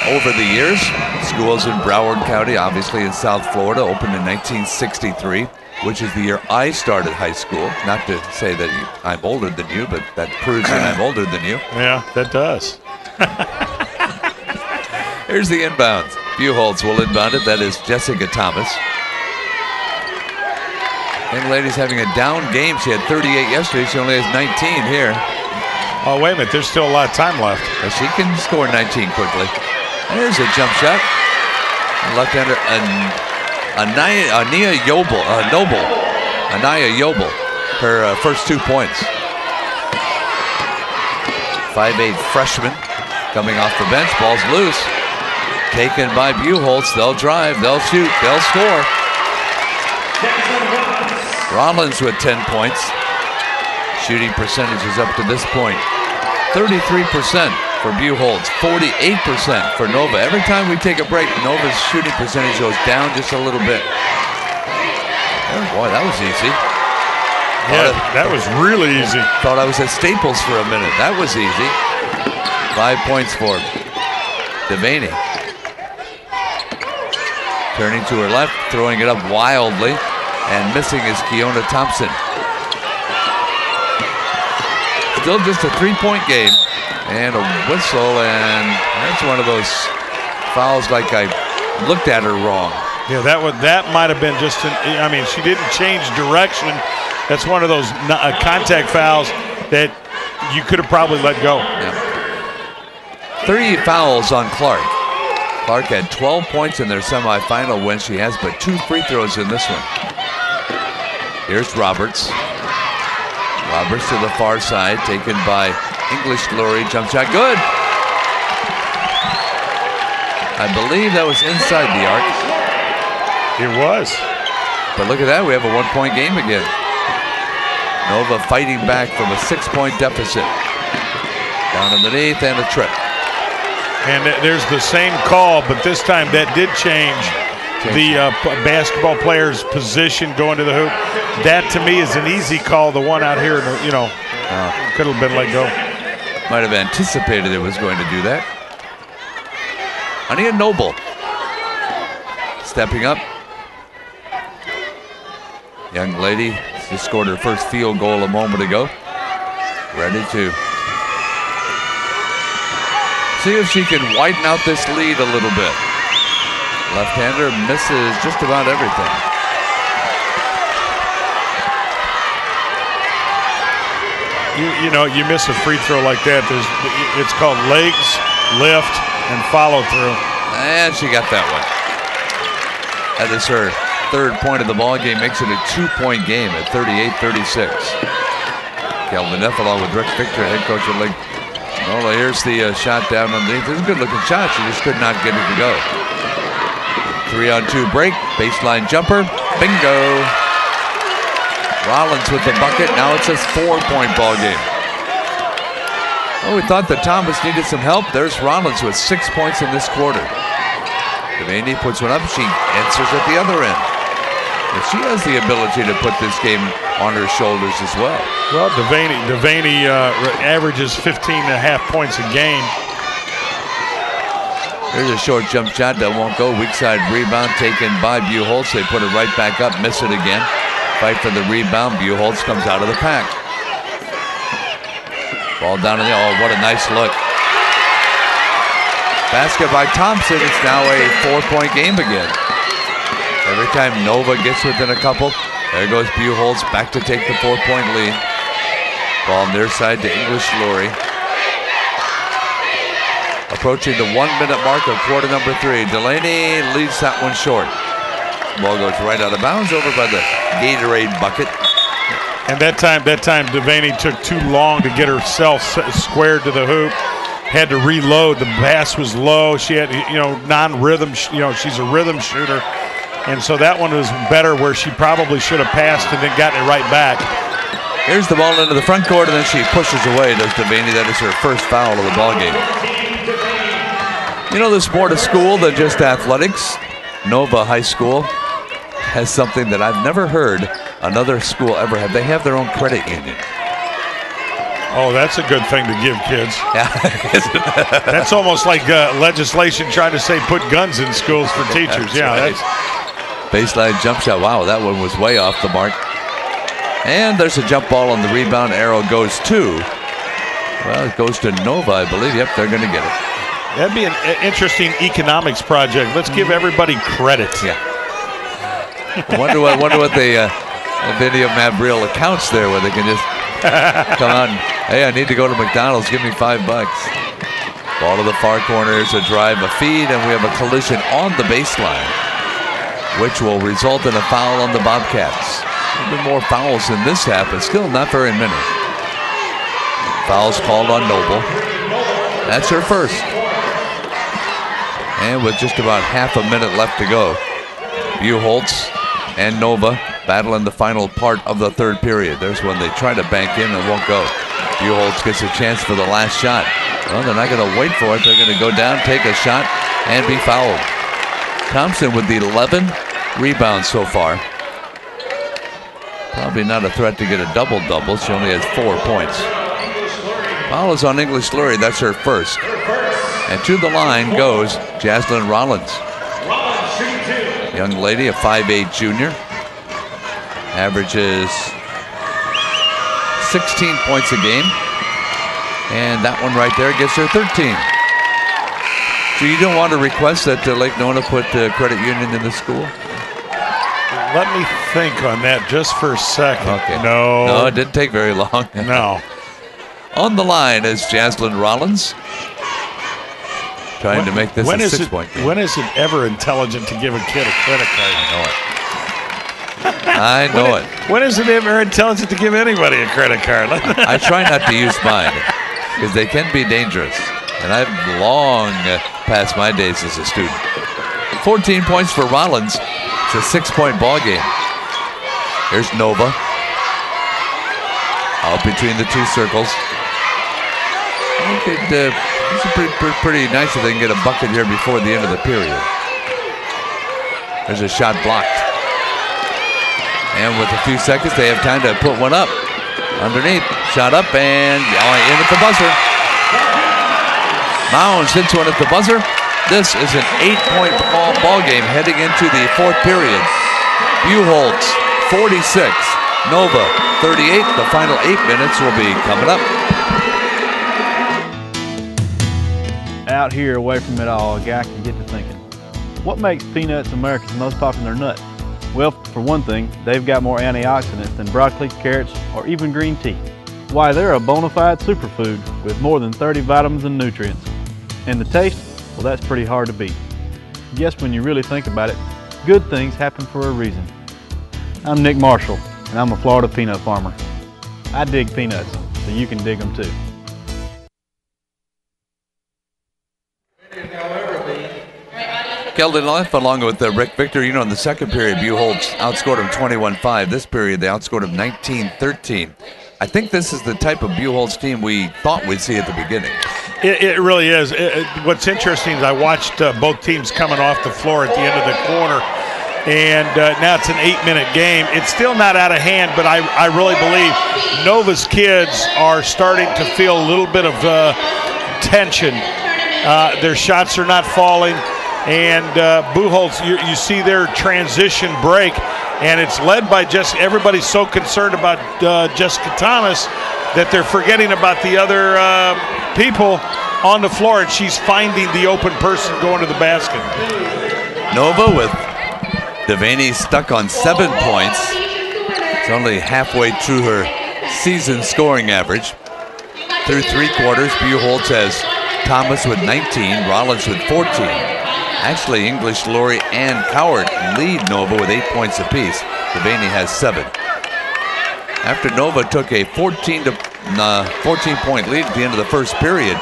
over the years. Schools in Broward County, obviously in South Florida, opened in 1963, which is the year I started high school. Not to say that I'm older than you, but that proves that I'm older than you. Yeah, that does. Here's the inbounds. Buchholtz will inbound it. That is Jessica Thomas. Young lady's having a down game. She had 38 yesterday. She only has 19 here. Oh, wait a minute. There's still a lot of time left. She can score 19 quickly. There's a jump shot. Left-hander Anaya Yobel. Her first 2 points. 5'8" freshman coming off the bench. Ball's loose. Taken by Buchholtz. They'll drive. They'll shoot. They'll score. Rollins with 10 points. Shooting percentages up to this point. 33% for Buchholtz, 48% for Nova. Every time we take a break, Nova's shooting percentage goes down just a little bit. Oh boy, that was easy. Yeah, that was really easy. Thought I was at Staples for a minute. That was easy. 5 points for Devaney. Turning to her left, throwing it up wildly, and missing is Keona Thompson. Still just a 3-point game, and a whistle, and that's one of those fouls like I looked at her wrong. Yeah, that might have been just I mean, she didn't change direction. That's one of those contact fouls that you could have probably let go. Yeah. 3 fouls on Clark. Clark had 12 points in their semifinal win. She has but 2 free throws in this one. Here's Roberts. Roberts to the far side, taken by English Lurie. Jump shot, good. I believe that was inside the arc. It was. But look at that, we have a 1-point game again. Nova fighting back from a 6-point deficit. Down underneath and a trip. And there's the same call, but this time that did change the basketball player's position going to the hoop. That, to me, is an easy call. The one out here, could have been let go. Might have anticipated it was going to do that. Ania Noble stepping up. Young lady just scored her first field goal a moment ago. Ready to see if she can widen out this lead a little bit. Left-hander misses just about everything. You miss a free throw like that. It's called legs, lift, and follow through. And she got that one. That is her third point of the ball game, makes it a 2-point game at 38-36. Calvin Neff along with Rick Victor, head coach of Lake. Well, here's the shot down underneath. It's a good-looking shot. She just could not get it to go. 3-on-2 break, baseline jumper, bingo. Rollins with the bucket. Now it's a 4-point ball game. Well, we thought that Thomas needed some help. There's Rollins with 6 points in this quarter. Devaney puts one up. She answers at the other end. And she has the ability to put this game on her shoulders as well. Well, Devaney averages 15.5 points a game. There's a short jump shot that won't go. Weak side rebound taken by Buchholtz. They put it right back up, miss it again. Fight for the rebound. Buchholtz comes out of the pack. Ball down in the, oh, what a nice look. Basket by Thompson. It's now a 4-point game again. Every time Nova gets within a couple, there goes Buchholtz back to take the 4-point lead. Ball on their side to English Lurie. Approaching the 1-minute mark of quarter number 3. Delaney leaves that one short. Ball goes right out of bounds over by the Gatorade bucket. And that time Devaney took too long to get herself squared to the hoop. Had to reload. The pass was low. She had, non-rhythm. She's a rhythm shooter. And so that one was better where she probably should have passed and then gotten it right back. Here's the ball into the front court, and then she pushes away, does Devaney. That is her first foul of the ball game. There's more to school than just athletics. Nova High School has something that I've never heard another school ever have. They have their own credit union. Oh, that's a good thing to give kids. Yeah. That's almost like legislation trying to say put guns in schools for teachers. That's baseline jump shot. Wow, that one was way off the mark. And there's a jump ball on the rebound. Arrow goes to, well, it goes to Nova, I believe. Yep, they're going to get it. That'd be an interesting economics project. Let's give everybody credit. Yeah. I wonder what the video have real accounts there where they can just come out and, hey, I need to go to McDonald's. Give me $5. Ball to the far corner is a drive, a feed, and we have a collision on the baseline, which will result in a foul on the Bobcats. A little bit more fouls in this half, but still not very many. Fouls called on Noble. That's her first. And with just about half a minute left to go, Buchholtz and Nova battle in the final part of the third period. There's when they try to bank in and won't go. Buchholtz gets a chance for the last shot. Well, they're not going to wait for it. They're going to go down, take a shot, and be fouled. Thompson with the 11 rebounds so far. Probably not a threat to get a double-double. She only has 4 points. Foul is on English Lurie. That's her first. And to the line goes Jaslyn Rollins. Young lady, a 5'8" junior. Averages 16 points a game. And that one right there gives her 13. So you don't want to request that Lake Nona put credit union in the school? Let me think on that just for a second. Okay. No, it didn't take very long. No. On the line is Jaslyn Rollins. Trying to make this a 6-point game. When is it ever intelligent to give a kid a credit card? I know it. When is it ever intelligent to give anybody a credit card? I try not to use mine because they can be dangerous. And I've long past my days as a student. 14 points for Rollins. It's a 6-point ball game. Here's Nova. Out between the two circles. It's pretty nice if they can get a bucket here before the end of the period. There's a shot blocked. And with a few seconds, they have time to put one up. Underneath, shot up and in at the buzzer. Mounds hits one at the buzzer. This is an 8-point ball game heading into the fourth period. Buchholtz, 46. Nova, 38. The final 8 minutes will be coming up. Out here, away from it all, a guy can get to thinking, what makes peanuts America's most popular nut? Well, for one thing, they've got more antioxidants than broccoli, carrots, or even green tea. Why, they're a bona fide superfood with more than 30 vitamins and nutrients. And the taste? Well, that's pretty hard to beat. Guess when you really think about it, good things happen for a reason. I'm Nick Marshall, and I'm a Florida peanut farmer. I dig peanuts, so you can dig them too. Keldon Leff along with Rick Victor. You know, in the second period, Buchholtz outscored him 21-5. This period, they outscored him 19-13. I think this is the type of Buchholtz team we thought we'd see at the beginning. It really is. What's interesting is I watched both teams coming off the floor at the end of the quarter, and now it's an 8-minute game. It's still not out of hand, but I really believe Nova's kids are starting to feel a little bit of tension. Their shots are not falling. And Buchholtz, you see their transition break, and it's led by everybody's so concerned about Jessica Thomas that they're forgetting about the other people on the floor, and she's finding the open person going to the basket. Nova with Devaney stuck on 7 points. It's only halfway through her season scoring average. Through 3 quarters, Buchholtz has Thomas with 19, Rollins with 14. Actually, English, Laurie, and Coward lead Nova with 8 points apiece. Devaney has 7. After Nova took a 14-point lead at the end of the first period,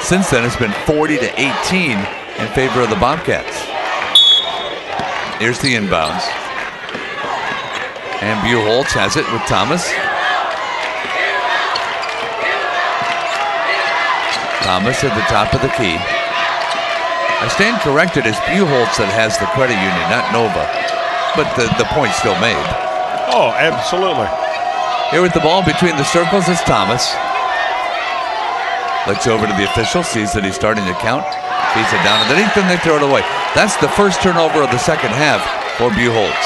since then it's been 40-18 in favor of the Bobcats. Here's the inbounds. And Buchholtz has it with Thomas. Thomas at the top of the key. I stand corrected, it's Buchholtz that has the credit union, not Nova. But the point's still made. Oh, absolutely. Here with the ball between the circles is Thomas. Looks over to the official, sees that he's starting to count. Feeds it down underneath, and they throw it away. That's the first turnover of the second half for Buchholtz.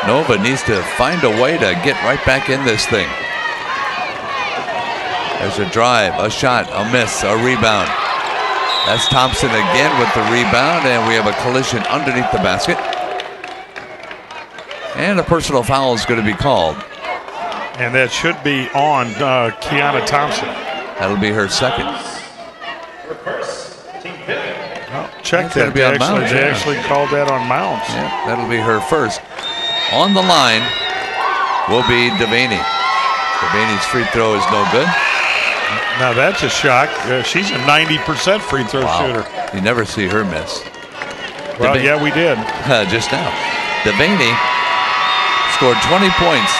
Nova needs to find a way to get right back in this thing. There's a drive, a shot, a miss, a rebound. That's Thompson again with the rebound, and we have a collision underneath the basket. And a personal foul is going to be called. And that should be on Kiana Thompson. That'll be her second. Check that. They actually called that on Mounds. Yeah, that'll be her first. On the line will be Devaney. Devaney's free throw is no good. Now that's a shock. She's a 90% free throw shooter. You never see her miss. Well, yeah, we did. Just now. Devaney scored 20 points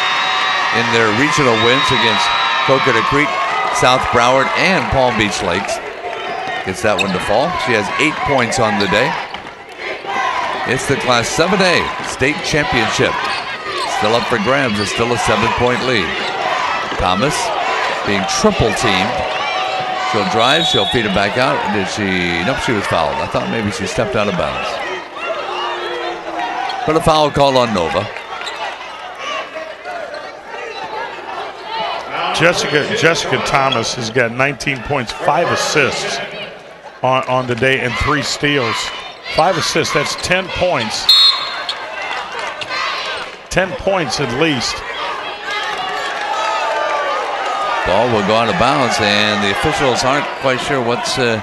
in their regional wins against Coconut Creek, South Broward, and Palm Beach Lakes. Gets that one to fall. She has 8 points on the day. It's the Class 7A state championship. Still up for grabs. It's still a 7-point lead. Thomas being triple teamed. She'll drive, she'll feed it back out. Did she? Nope, she was fouled. I thought maybe she stepped out of bounds. But a foul called on Nova. Jessica Thomas has got 19 points, 5 assists on the day, and 3 steals. 5 assists, that's 10 points. 10 points at least. Ball will go out of bounds, and the officials aren't quite sure what to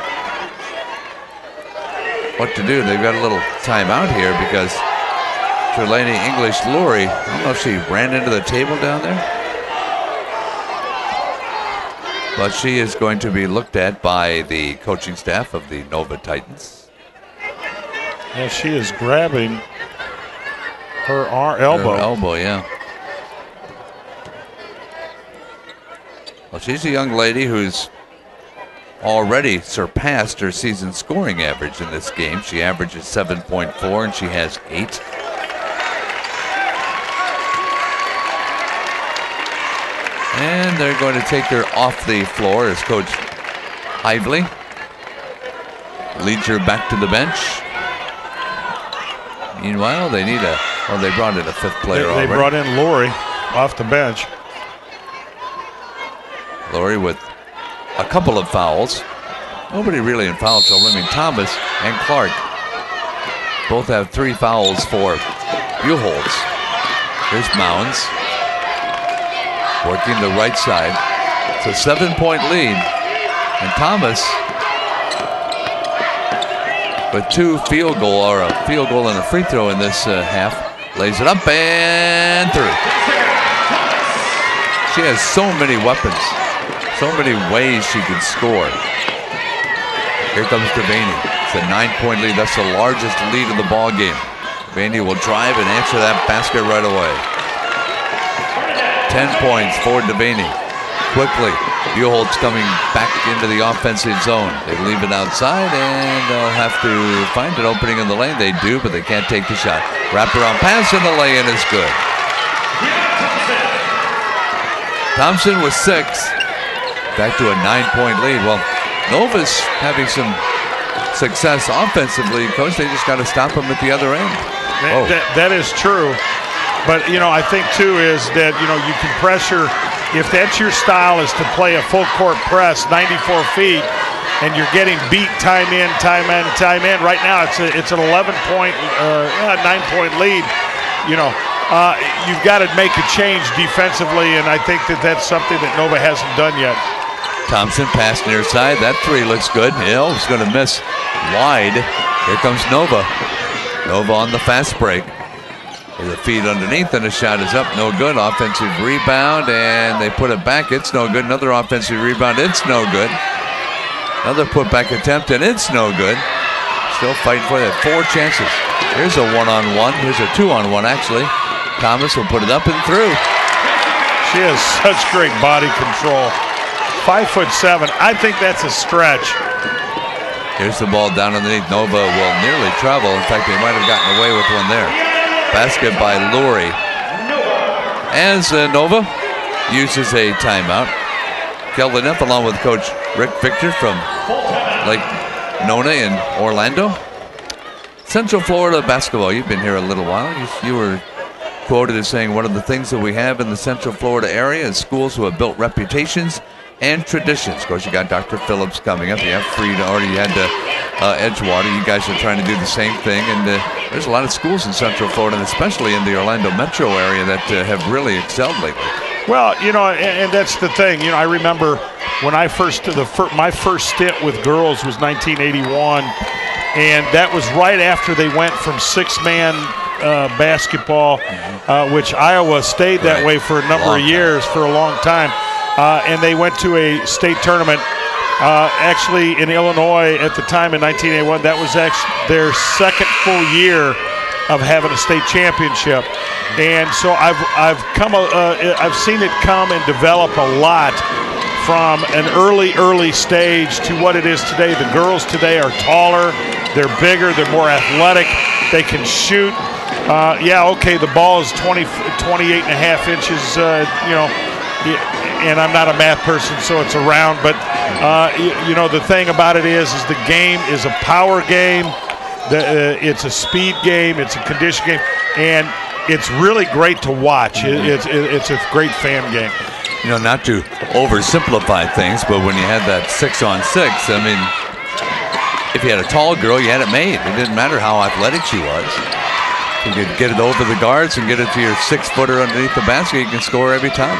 do. They've got a little timeout here because Trelane English Lurie, I don't know if she ran into the table down there, but she is going to be looked at by the coaching staff of the Nova Titans. Yeah, she is grabbing her elbow. Her elbow, yeah. Well, she's a young lady who's already surpassed her season scoring average in this game. She averages 7.4 and she has 8. And they're going to take her off the floor as Coach Hively leads her back to the bench. Meanwhile, they need they brought in a 5th player already. They brought in Lori off the bench. Lori with a couple of fouls. Nobody really in foul trouble. I mean, Thomas and Clark both have 3 fouls for Buchholtz. Here's Mounds working the right side. It's a 7-point lead. And Thomas with 2 field goal, or a field goal and a free throw in this half, lays it up and through. She has so many weapons, so many ways she can score. Here comes Devaney. It's a 9-point lead. That's the largest lead of the ball game. Devaney will drive and answer that basket right away. 10 points for Devaney. Quickly, Buchholtz coming back into the offensive zone. They leave it outside, and they'll have to find an opening in the lane. They do, but they can't take the shot. Wraparound pass, and the lay-in is good. Thompson with 6. Back to a 9-point lead. Well, Nova's having some success offensively, Coach. They just got to stop them at the other end. That is true. But, I think, too, is that, you can pressure. If that's your style, is to play a full court press, 94 feet, and you're getting beat time in. Right now, it's an 11-point, 9-point lead. You've got to make a change defensively, and I think that's something that Nova hasn't done yet. Thompson pass near side. That 3 looks good. Hill is going to miss wide. Here comes Nova. Nova on the fast break. With a feed underneath, and the shot is up. No good. Offensive rebound, and they put it back. It's no good. Another offensive rebound. It's no good. Another putback attempt, and it's no good. Still fighting for that. 4 chances. Here's a 1-on-1. Here's a 2-on-1, actually. Thomas will put it up and through. She has such great body control. 5'7". I think that's a stretch. Here's the ball down underneath. Nova will nearly travel. In fact, they might have gotten away with one there. Basket by Lurie. As Nova uses a timeout. Kelvin F. along with Coach Rick Victor from Lake Nona in Orlando. Central Florida basketball. You've been here a little while. You were quoted as saying one of the things that we have in the Central Florida area is schools who have built reputations and traditions. Of course, you got Dr. Phillips coming up. You have Frieda, already had Edgewater. You guys are trying to do the same thing. And there's a lot of schools in Central Florida, and especially in the Orlando metro area, that have really excelled lately. Well, and that's the thing. I remember when I my first stint with girls was 1981, and that was right after they went from 6-man basketball, which Iowa stayed that way for a number of years, for a long time. And they went to a state tournament, actually in Illinois at the time in 1981. That was actually their second full year of having a state championship. And so I've seen it come and develop a lot from an early stage to what it is today. The girls today are taller, they're bigger, they're more athletic, they can shoot. The ball is 28 and a half inches, and I'm not a math person, so it's around. But, the thing about it is the game is a power game. It's a speed game. It's a condition game. And it's really great to watch. It's a great fan game. Not to oversimplify things, but when you had that 6-on-6, I mean, if you had a tall girl, you had it made. It didn't matter how athletic she was. You could get it over the guards and get it to your 6-footer underneath the basket. You can score every time.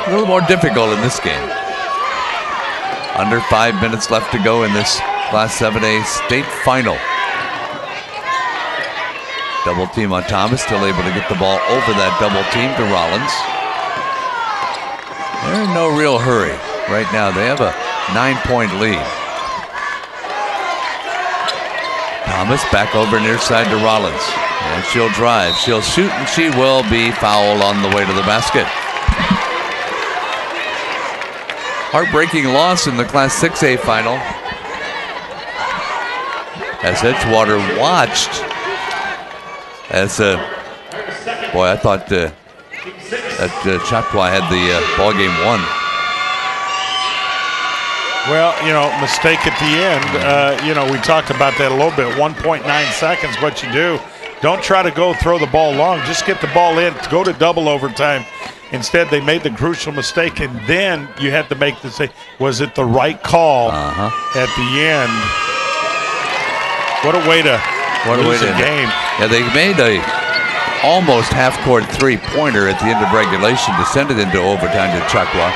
A little more difficult in this game. Under 5 minutes left to go in this Class 7A state final. Double team on Thomas, still able to get the ball over that double team to Rollins. They're in no real hurry right now. They have a 9-point lead. Thomas back over near side to Rollins. And she'll drive, she'll shoot, and she will be fouled on the way to the basket. Heartbreaking loss in the Class 6A final. As Edgewater watched as, boy, I thought that Chappaqua had the ball game won. Well, mistake at the end. We talked about that a little bit. 1.9 seconds, what you do. Don't try to go throw the ball long. Just get the ball in. Go to double overtime. Instead, they made the crucial mistake, and then you had to make the say, was it the right call at the end? What a way to lose a game. Yeah, they made a almost half-court three-pointer at the end of regulation to send it into overtime to Chappaqua.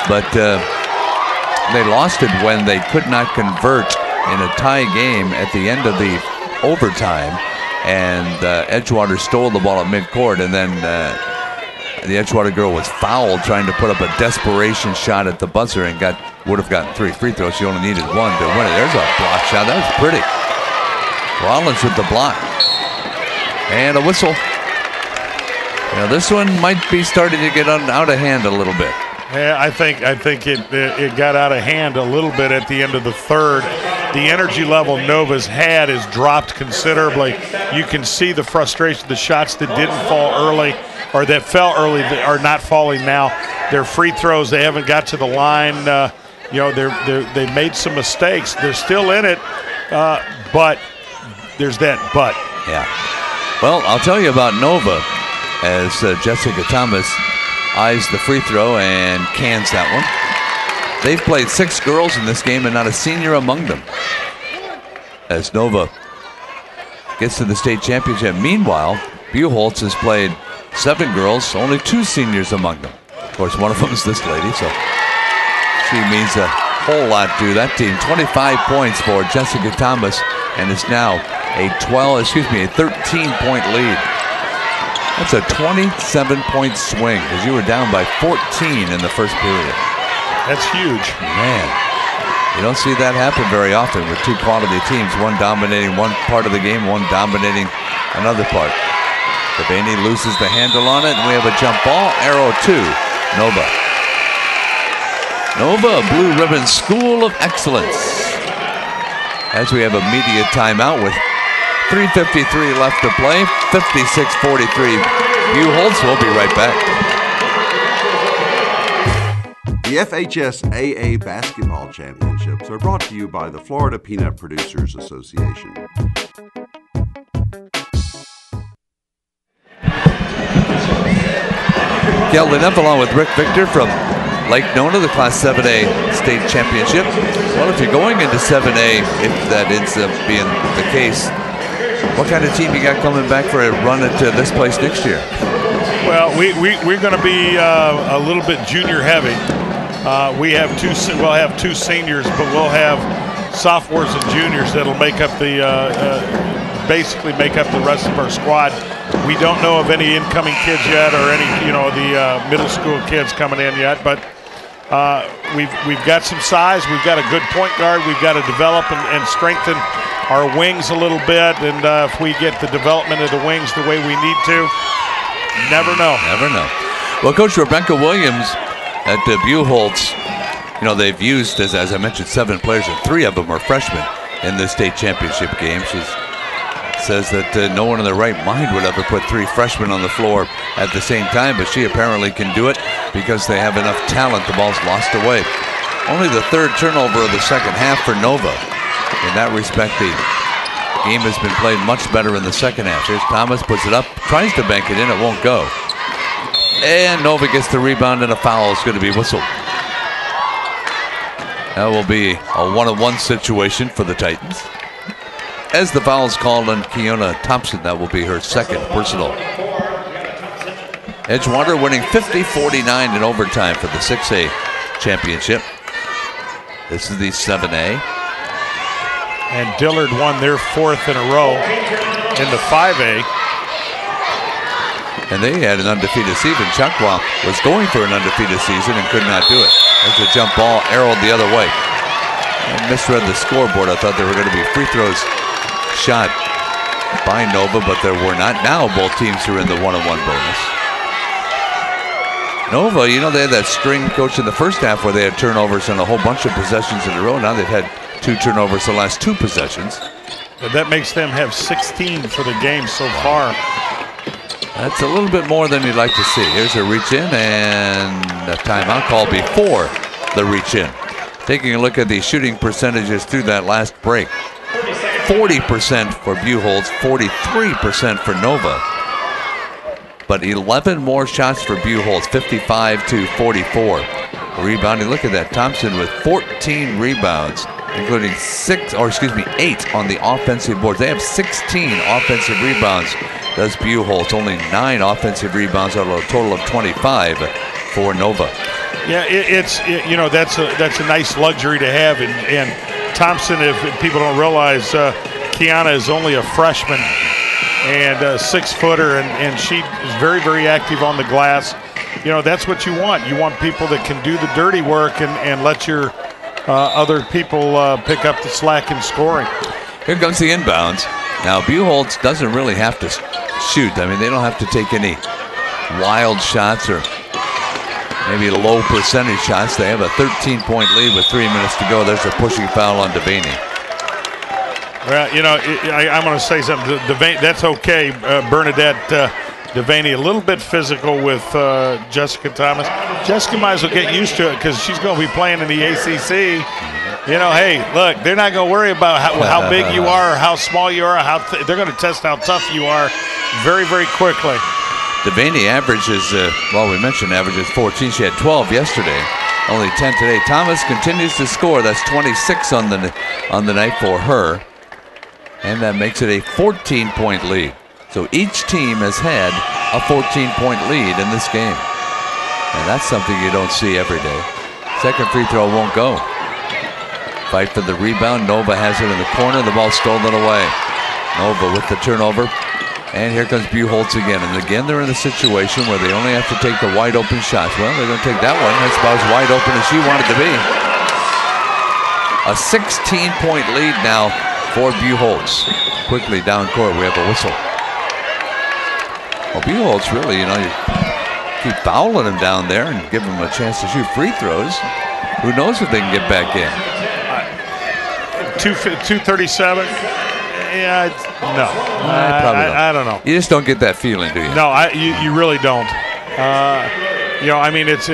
But they lost it when they could not convert in a tie game at the end of the overtime. And Edgewater stole the ball at midcourt, and then the Edgewater girl was fouled trying to put up a desperation shot at the buzzer and would have gotten 3 free throws. She only needed 1 to win it. There's a block shot. That was pretty. Rollins with the block. And a whistle. Now this one might be starting to get out of hand a little bit. Yeah, I think it got out of hand a little bit at the end of the third. The energy level Nova's had has dropped considerably. You can see the frustration. The shots that didn't fall early or that fell early are not falling now. Their free throws, they haven't got to the line. They made some mistakes. They're still in it, but there's that but. Yeah. Well, I'll tell you about Nova as Jessica Thomas eyes the free throw and cans that one. They've played 6 girls in this game and not a senior among them. As Nova gets to the state championship. Meanwhile, Buchholtz has played 7 girls, only 2 seniors among them. Of course, one of them is this lady, so she means a whole lot to that team. 25 points for Jessica Thomas, and it's now a 13-point lead. That's a 27-point swing because you were down by 14 in the first period. That's huge. Man, you don't see that happen very often with 2 quality teams, one dominating one part of the game, one dominating another part. Devaney loses the handle on it, and we have a jump ball. Arrow to Nova. Nova, Blue Ribbon School of Excellence. As we have a media timeout with 3:53 left to play, 56-43. Buchholtz. We'll be right back. The FHSAA Basketball Championships are brought to you by the Florida Peanut Producers Association. Kelly Neff along with Rick Victor from Lake Nona, the Class 7A State Championship. Well, if you're going into 7A, if that ends up being the case, what kind of team you got coming back for a run at this place next year? Well, we're going to be a little bit junior heavy. We'll have 2 seniors, but we'll have sophomores and juniors that'll make up basically make up the rest of our squad. We don't know of any incoming kids yet, or any the middle school kids coming in yet, but we've got some size. We've got a good point guard. We've got to develop and strengthen our wings a little bit, and if we get the development of the wings the way we need to, never know. Never know. Well, Coach Rebecca Williams at Buchholtz, they've used, as I mentioned, 7 players, and 3 of them are freshmen in the state championship game. She says that no one in their right mind would ever put 3 freshmen on the floor at the same time, but she apparently can do it because they have enough talent. The ball's lost away. Only the 3rd turnover of the second half for Nova. In that respect, the game has been played much better in the second half. Here's Thomas, puts it up, tries to bank it in, it won't go. And Nova gets the rebound, and a foul is going to be whistled. That will be a 1-on-1 situation for the Titans. As the foul is called on Keona Thompson, that will be her 2nd personal. Edgewater winning 50-49 in overtime for the 6A championship. This is the 7A. And Dillard won their 4th in a row in the 5A. And they had an undefeated season. Chappaqua was going for an undefeated season and could not do it. There's a jump ball arrowed the other way. I misread the scoreboard. I thought there were going to be free throws shot by Nova, but there were not. Now both teams are in the 1-on-1 bonus. Nova, you know, they had that string coach in the first half where they had turnovers on a whole bunch of possessions in a row. Now they've had 2 turnovers the last 2 possessions. But that makes them have 16 for the game so far. That's a little bit more than you'd like to see. Here's a reach in and a timeout call before the reach in. Taking a look at the shooting percentages through that last break. 40% for Buchholtz, 43% for Nova. But 11 more shots for Buchholtz, 55-44. Rebounding, look at that. Thompson with 14 rebounds, including 8 on the offensive boards. They have 16 offensive rebounds. Does Buchholtz, only 9 offensive rebounds out of a total of 25 for Nova. Yeah, that's a nice luxury to have. And Thompson, if people don't realize, Kiana is only a freshman and a 6-footer, and she is very, very active on the glass. You know, that's what you want. You want people that can do the dirty work and let your other people pick up the slack in scoring. Here comes the inbounds. Now, Buchholtz doesn't really have to shoot. I mean, they don't have to take any wild shots or maybe low percentage shots. They have a 13-point lead with 3 minutes to go. There's a pushing foul on Devaney. Well, you know, I'm going to say something. That's okay. Bernadette Devaney, a little bit physical with Jessica Thomas. Jessica might as well get used to it because she's going to be playing in the ACC. You know, hey, look, they're not going to worry about how big you are or how small you are. They're going to test how tough you are very, very quickly. Devaney averages, we mentioned averages 14. She had 12 yesterday, only 10 today. Thomas continues to score. That's 26 on the night for her. And that makes it a 14-point lead. So each team has had a 14-point lead in this game. And that's something you don't see every day. Second free throw won't go. Fight for the rebound. Nova has it in the corner. The ball stolen away. Nova with the turnover. And here comes Buchholtz again. And again, they're in a situation where they only have to take the wide open shots. Well, they're going to take that one. That's about as wide open as she wanted to be. A 16-point lead now for Buchholtz. Quickly down court, we have a whistle. Well, Buchholtz really, you keep fouling him down there and give him a chance to shoot free throws. Who knows if they can get back in? 2:37. Yeah, no. I don't know. You just don't get that feeling, do you? No, you really don't. I mean, it's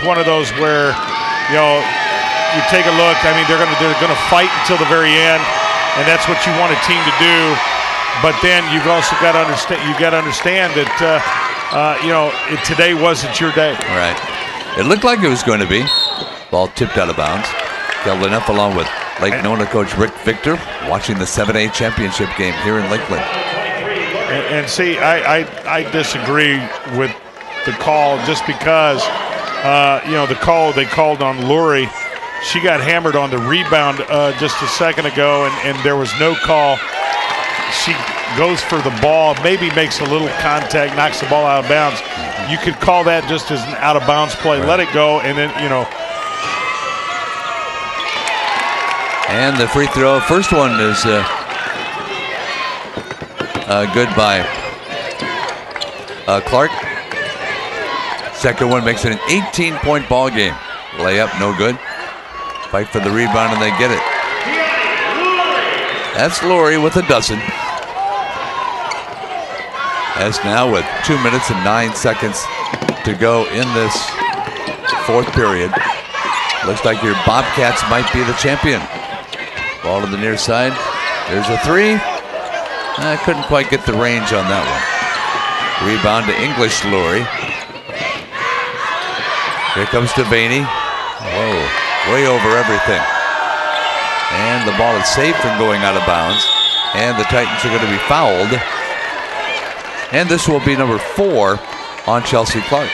one of those where, you take a look. I mean, they're gonna fight until the very end, and that's what you want a team to do. But then you've also got to understand. You got to understand that today wasn't your day. Right. It looked like it was going to be. Ball tipped out of bounds. Kelvin F. along with Lake Nona coach Rick Victor watching the 7A championship game here in Lakeland. And see, I disagree with the call just because the call they called on Lurie. She got hammered on the rebound just a second ago, and there was no call. She goes for the ball, maybe makes a little contact, knocks the ball out of bounds. You could call that just as an out-of-bounds play. Right. Let it go, and then, And the free throw, first one is good by Clark. Second one makes it an 18-point ball game. Layup, no good. Fight for the rebound, and they get it. That's Lurie with a dozen. As now with 2 minutes and 9 seconds to go in this fourth period. Looks like your Bobcats might be the champion. Ball to the near side. There's a three. I couldn't quite get the range on that one. Rebound to English Lurie. Here comes Devaney. Whoa, way over everything. And the ball is safe from going out of bounds. And the Titans are going to be fouled. And this will be number 4 on Chelsea Clark.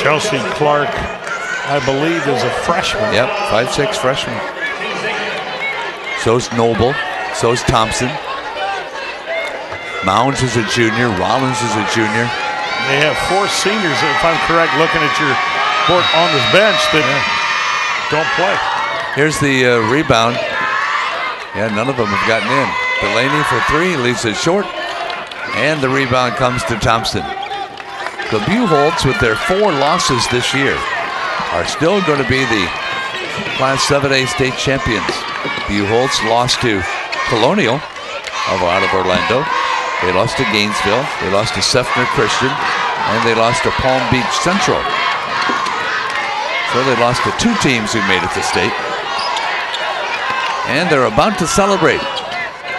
Chelsea Clark, I believe, is a freshman. Yep, 5'6" freshman. So's Noble. So's Thompson. Mounds is a junior. Rollins is a junior. They have 4 seniors, if I'm correct, looking at your board on this bench that don't play. Here's the rebound. Yeah, none of them have gotten in. Delaney for 3, leaves it short. And the rebound comes to Thompson. The Buchholtz, with their 4 losses this year, are still going to be the Class 7A state champions. Buchholtz lost to Colonial out of Orlando. They lost to Gainesville. They lost to Sefner Christian. And they lost to Palm Beach Central. So they lost to 2 teams who made it to state. And they're about to celebrate.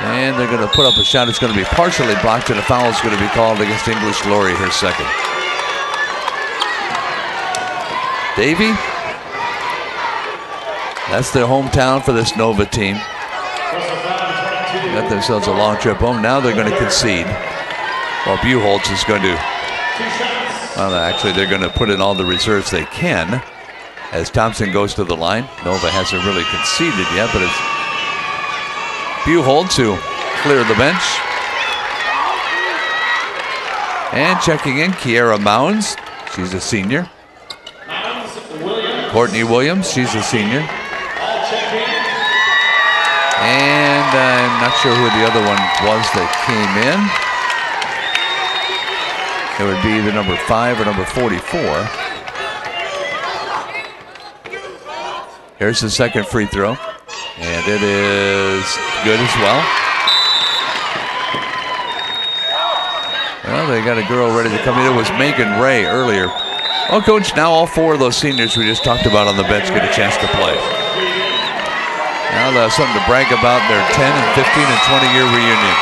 And they're going to put up a shot. It's going to be partially blocked, and a foul is going to be called against English Glory, her second. Davie, that's their hometown for this Nova team. Got themselves a long trip home. Now they're going to concede. Well, Buchholtz is going to, well, actually, they're going to put in all the reserves they can as Thompson goes to the line. Nova hasn't really conceded yet, but it's Buchholtz who cleared the bench. And checking in, Kiera Mounds. She's a senior. Courtney Williams, she's a senior. And I'm not sure who the other one was that came in. It would be the number 5 or number 44. Here's the second free throw. And it is good as well. Well, they got a girl ready to come in. It was Megan Ray earlier. Well, Coach, now all 4 of those seniors we just talked about on the bench get a chance to play. Now they'll have something to brag about in their 10 and 15 and 20-year reunions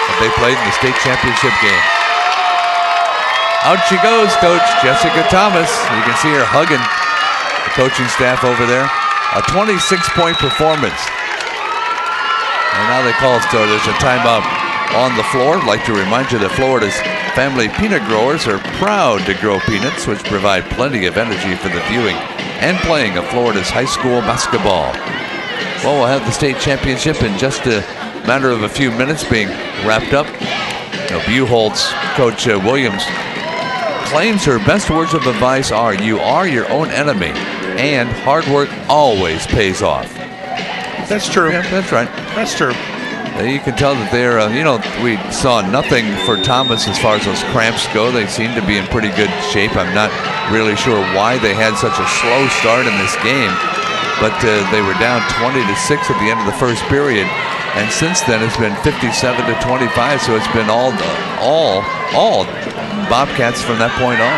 that they played in the state championship game. Out she goes, Coach Jessica Thomas. You can see her hugging the coaching staff over there. A 26-point performance. And now they call, so there's a timeout on the floor. I'd like to remind you that Florida's family peanut growers are proud to grow peanuts, which provide plenty of energy for the viewing and playing of Florida's high school basketball. Well, we'll have the state championship in just a matter of a few minutes being wrapped up. Now, Buchholtz coach Williams claims her best words of advice are, "You are your own enemy, and hard work always pays off." That's true. Yeah, that's right. That's true. You can tell that they're, we saw nothing for Thomas as far as those cramps go. They seem to be in pretty good shape. I'm not really sure why they had such a slow start in this game, but they were down 20-6 at the end of the first period, and since then it's been 57-25. So it's been all Bobcats from that point on.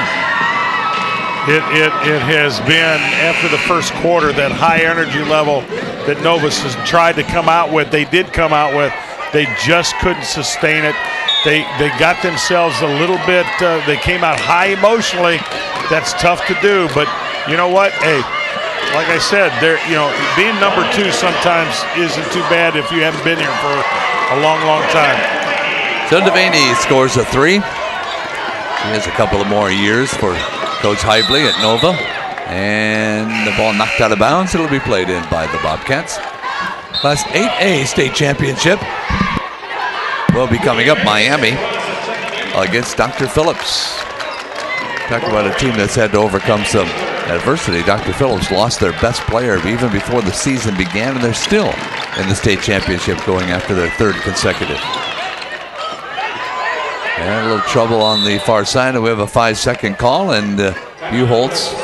It has been, after the first quarter, that high energy level that Novus has tried to come out with. They did come out with. They just couldn't sustain it. They got themselves a little bit, they came out high emotionally. That's tough to do, but you know what? Hey, like I said, being number 2 sometimes isn't too bad if you haven't been here for a long, long time. So Devaney scores a 3. He has a couple of more years for Coach Hively at Nova. And the ball knocked out of bounds. It'll be played in by the Bobcats. Class 8A state championship will be coming up. Miami against Dr. Phillips. Talk about a team that's had to overcome some adversity. Dr. Phillips lost their best player even before the season began, and they're still in the state championship going after their 3rd consecutive. And a little trouble on the far side, and we have a 5-second call, and Buchholtz,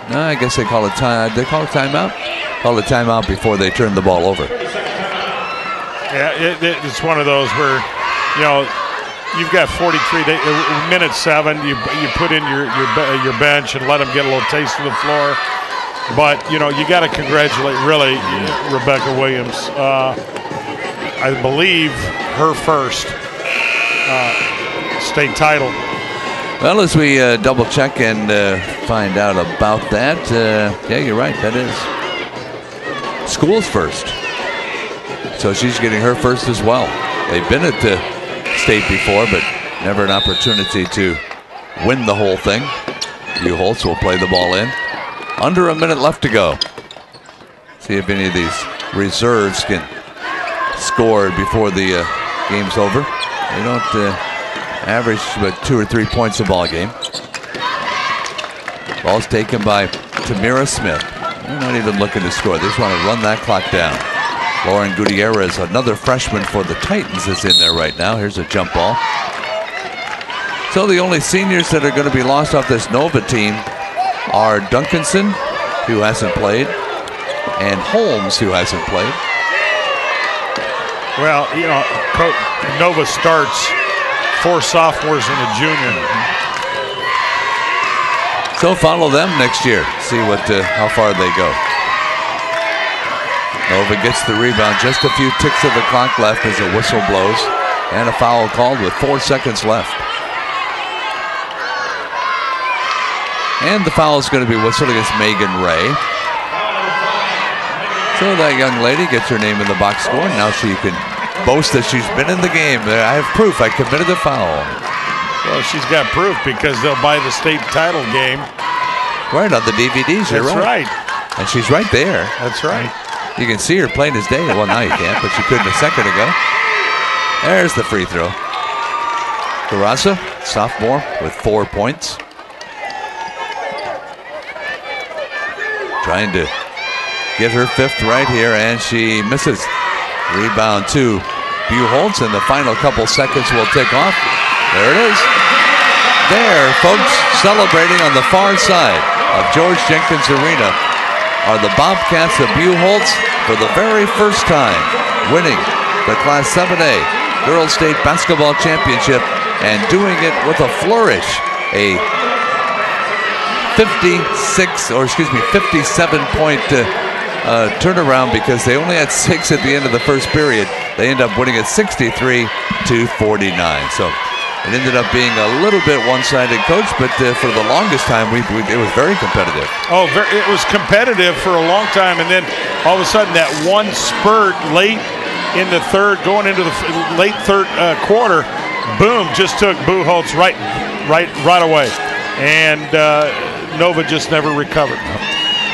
I guess they call it time. They call it timeout. Call it timeout before they turn the ball over. Yeah, it's one of those where, you've got 43 minute 7. You put in your bench and let them get a little taste of the floor. But you got to congratulate really Rebecca Williams. I believe her first state title. Well, as we double check and find out about that, yeah, you're right. That is school's first. So she's getting her first as well. They've been at the state before, but never an opportunity to win the whole thing. Buchholtz will play the ball in. Under a minute left to go. See if any of these reserves can score before the game's over. They don't average but 2 or 3 points a ball game. Ball's taken by Tamira Smith. They're not even looking to score. They just want to run that clock down. Lauren Gutierrez, another freshman for the Titans, is in there right now. Here's a jump ball. So the only seniors that are going to be lost off this Nova team are Duncanson, who hasn't played, and Holmes, who hasn't played. Well, you know, Nova starts 4 sophomores and a junior. So follow them next year. See how far they go. Nova gets the rebound. Just a few ticks of the clock left as a whistle blows. And a foul called with 4 seconds left. And the foul is going to be whistled against Megan Ray. So that young lady gets her name in the box score. Now she can boast that she's been in the game. I have proof I committed a foul. Well, she's got proof because they'll buy the state title game. Right, on the DVDs. You're That's right. And she's right there. That's right. You can see her plain as day. Well, now you can't, but you couldn't a second ago. There's the free throw. Carassa, sophomore, with 4 points. Trying to get her 5th right here, and she misses. Rebound to Buchholtz, and the final couple seconds will tick off. There it is. There, folks, celebrating on the far side of George Jenkins Arena are the Bobcats of Buchholtz for the very first time, winning the Class 7A Girls State Basketball Championship and doing it with a flourish. A 57-point turnaround because they only had 6 at the end of the first period. They end up winning it 63-49. So it ended up being a little bit one-sided, Coach, but for the longest time, it was very competitive. Oh, it was competitive for a long time, and then all of a sudden that one spurt late in the third, going into the late third quarter, boom, just took Buchholtz right away. And Nova just never recovered.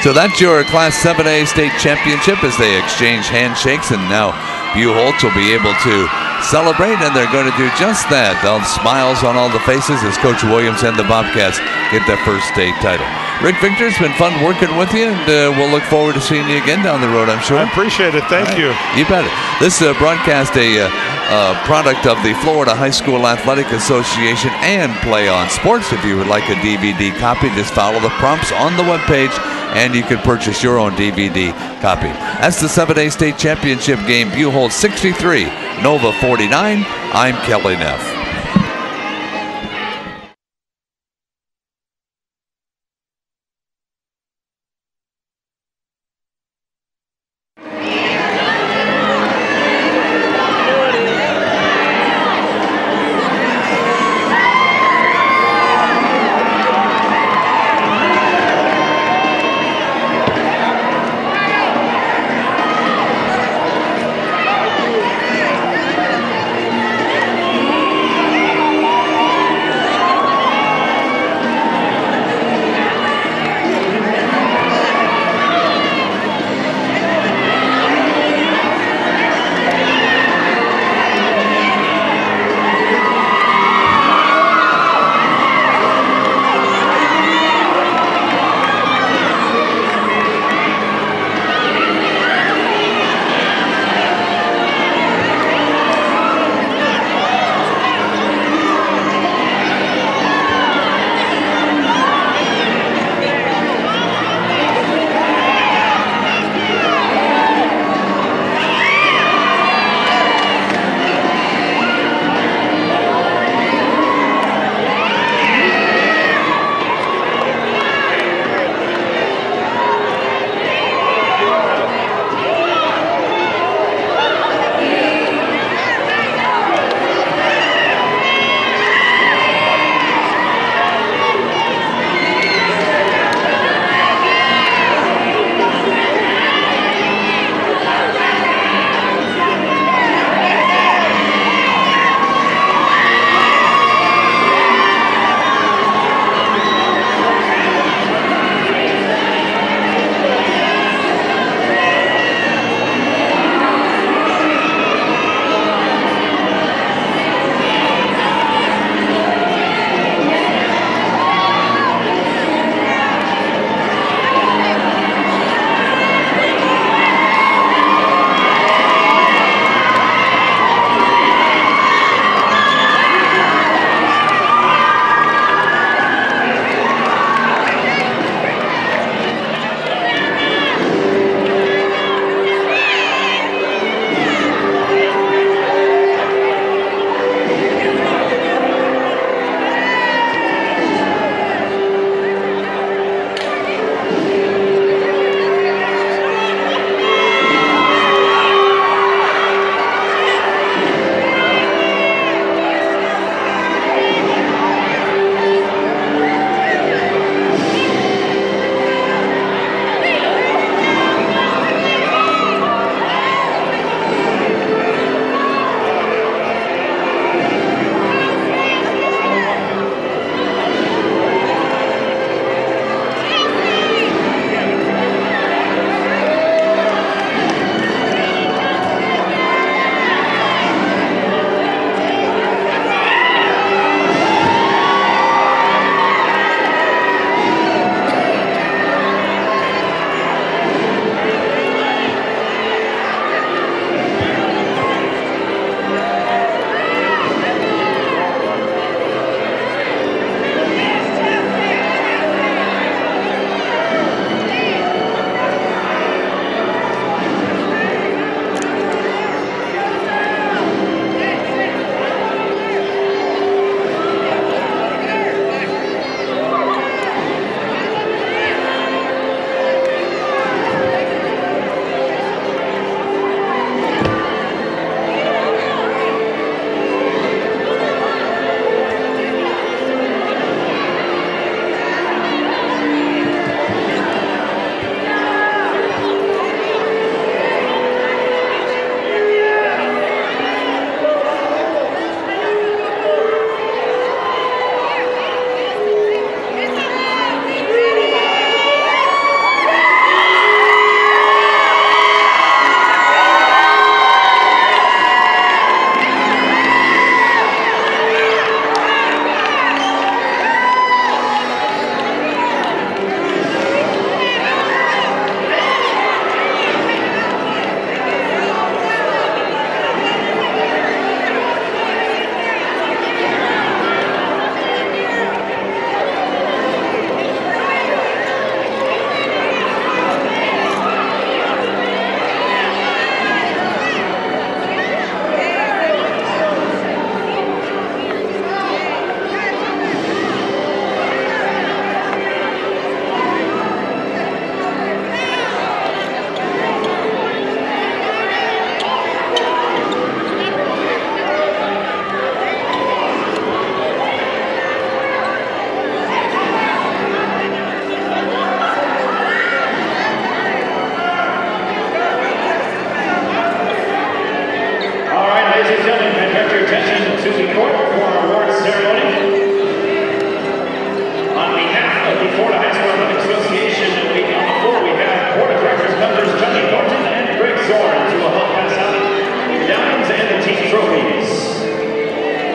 So that's your Class 7A state championship as they exchange handshakes, and now Buchholtz will be able to celebrate, and they're going to do just that. All smiles on all the faces as Coach Williams and the Bobcats get their first state title. Rick Victor, it's been fun working with you, and we'll look forward to seeing you again down the road, I'm sure. I appreciate it. Thank you. You bet it. This broadcast a product of the Florida High School Athletic Association and Play On Sports. If you would like a DVD copy, just follow the prompts on the webpage, and you can purchase your own DVD copy. That's the 7A State Championship game. Buchholtz 63, Nova 49. I'm Kelly Neff.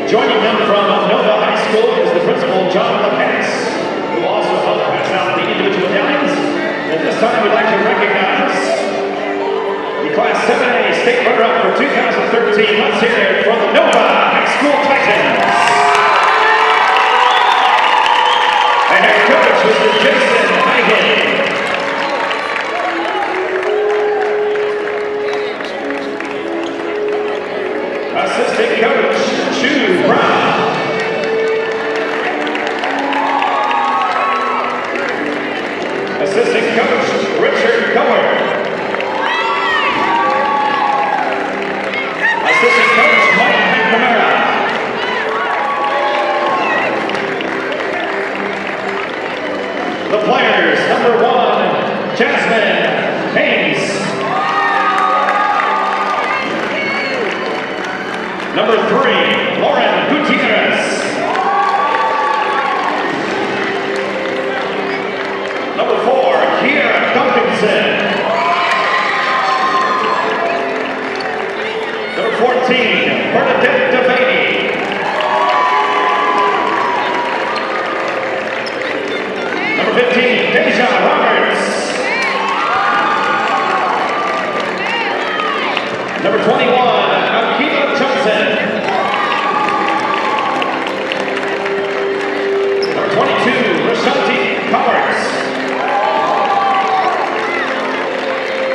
Joining them from Nova High School is the principal, John LaPass, who also helped pass out the individual medallions. At this time, we'd like to recognize the Class 7A state runner-up for 2013. Let's hear it from the Nova High School Titans. The head coach, Mr. Jason Hygen. Assistant coach, Chu Brown. Assistant coach, Richard Comer. Assistant coach, Mike McNamara. The players, number 1, Jasmine Haynes. Number 3, Lauren Gutierrez. Number 4, Kiera Duncanson. Number 14, Bernadette Devaney. Number 15, Deja Roberts. Number 21, Akiva Johnson. Number 22, Rashanti Powers.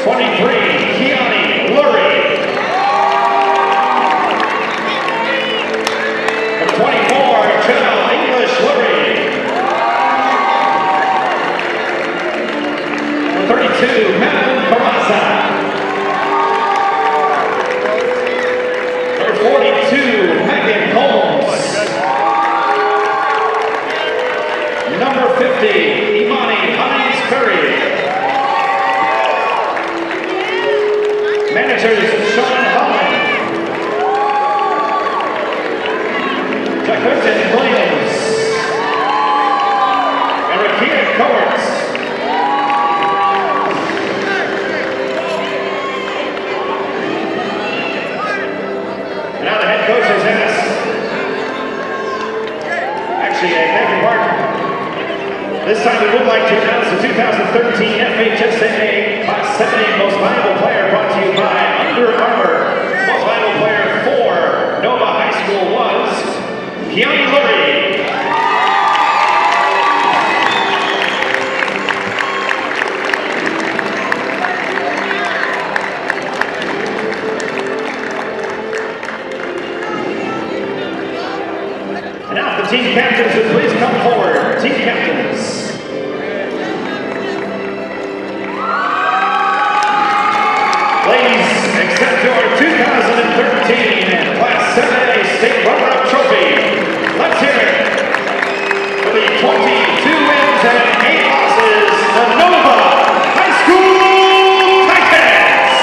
23, Kiani Lurie. Number 24, Janelle English Lurie. Number 32, Madeline Barraza. Number 42, Megan Holmes. Number 50, Imani Hines-Perry. Managers, Sean Holland. Jaquinton Williams. And Rakia Cowards. And now the head coach has asked. Actually, I beg your pardon. This time we would like to announce the 2013 FHSAA Class 7A Most Valuable Player brought to you by Under Armour. Most Valuable Player for Nova High School was Kiani Lurie. And now if the team captains would please come forward. Team captains. Ladies, accept your 2013 Class 7A State Runner-Up Trophy. Let's hear it for the 22 wins and 8 losses, the Nova High School Titans.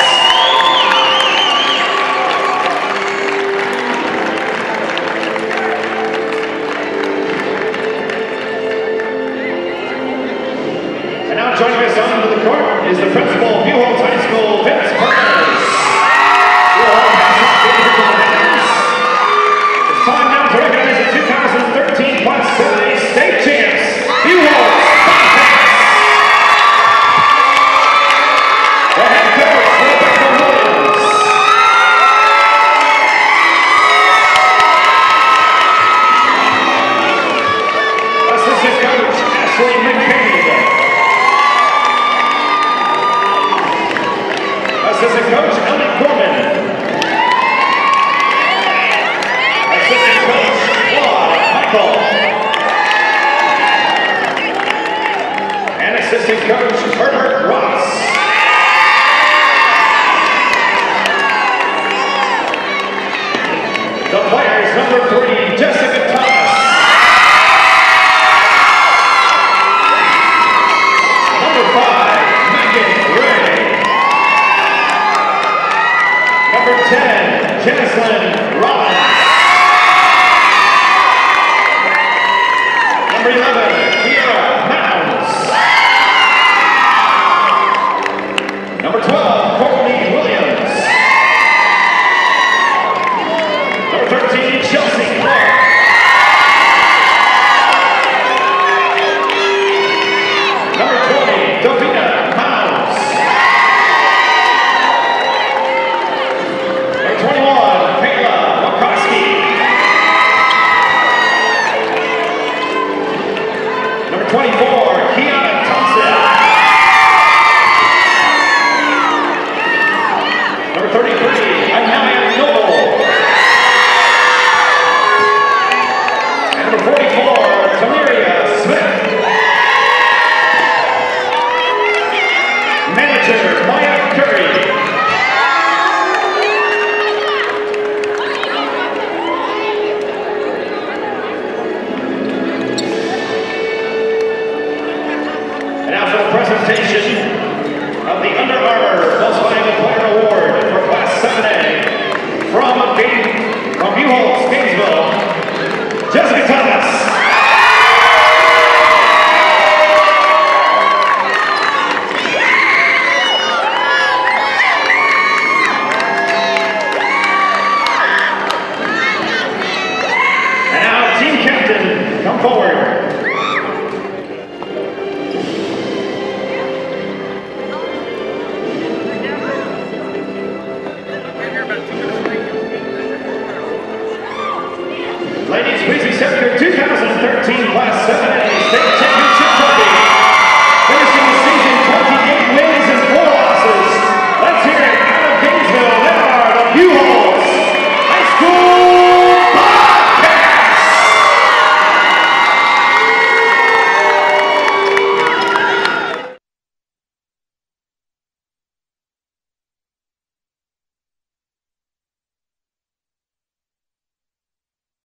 And now joining us onto the court is the principal of Buchholtz High School, Vince Perez. It's time now to recognize the 2013 Class 7A State Champs, Buchholtz Bobcats. The head coach, Rebecca Williams. Assistant coach, Ashley McCabe. Assistant coach, Ellen Gorman. Assistant coach, Claude Michael. And assistant coach, Herbert Ross. The players, number 3, Jessica Thomas. Number 5, Megan Ray. Number 10, Jaslyn Rollins. Number 11, Kiera Mounds. Number 12, Courtney Williams. Number 13, Chelsea Clark. Number 44, Tamiria Smith. Manager, Maya Curry. And now for the presentation of the Under Armour Most Valuable Player Award for Class 7A from Buchholtz, Gainesville, Jessica Thomas. And now team captain, come forward. Ladies, please accept your 2013 Class 7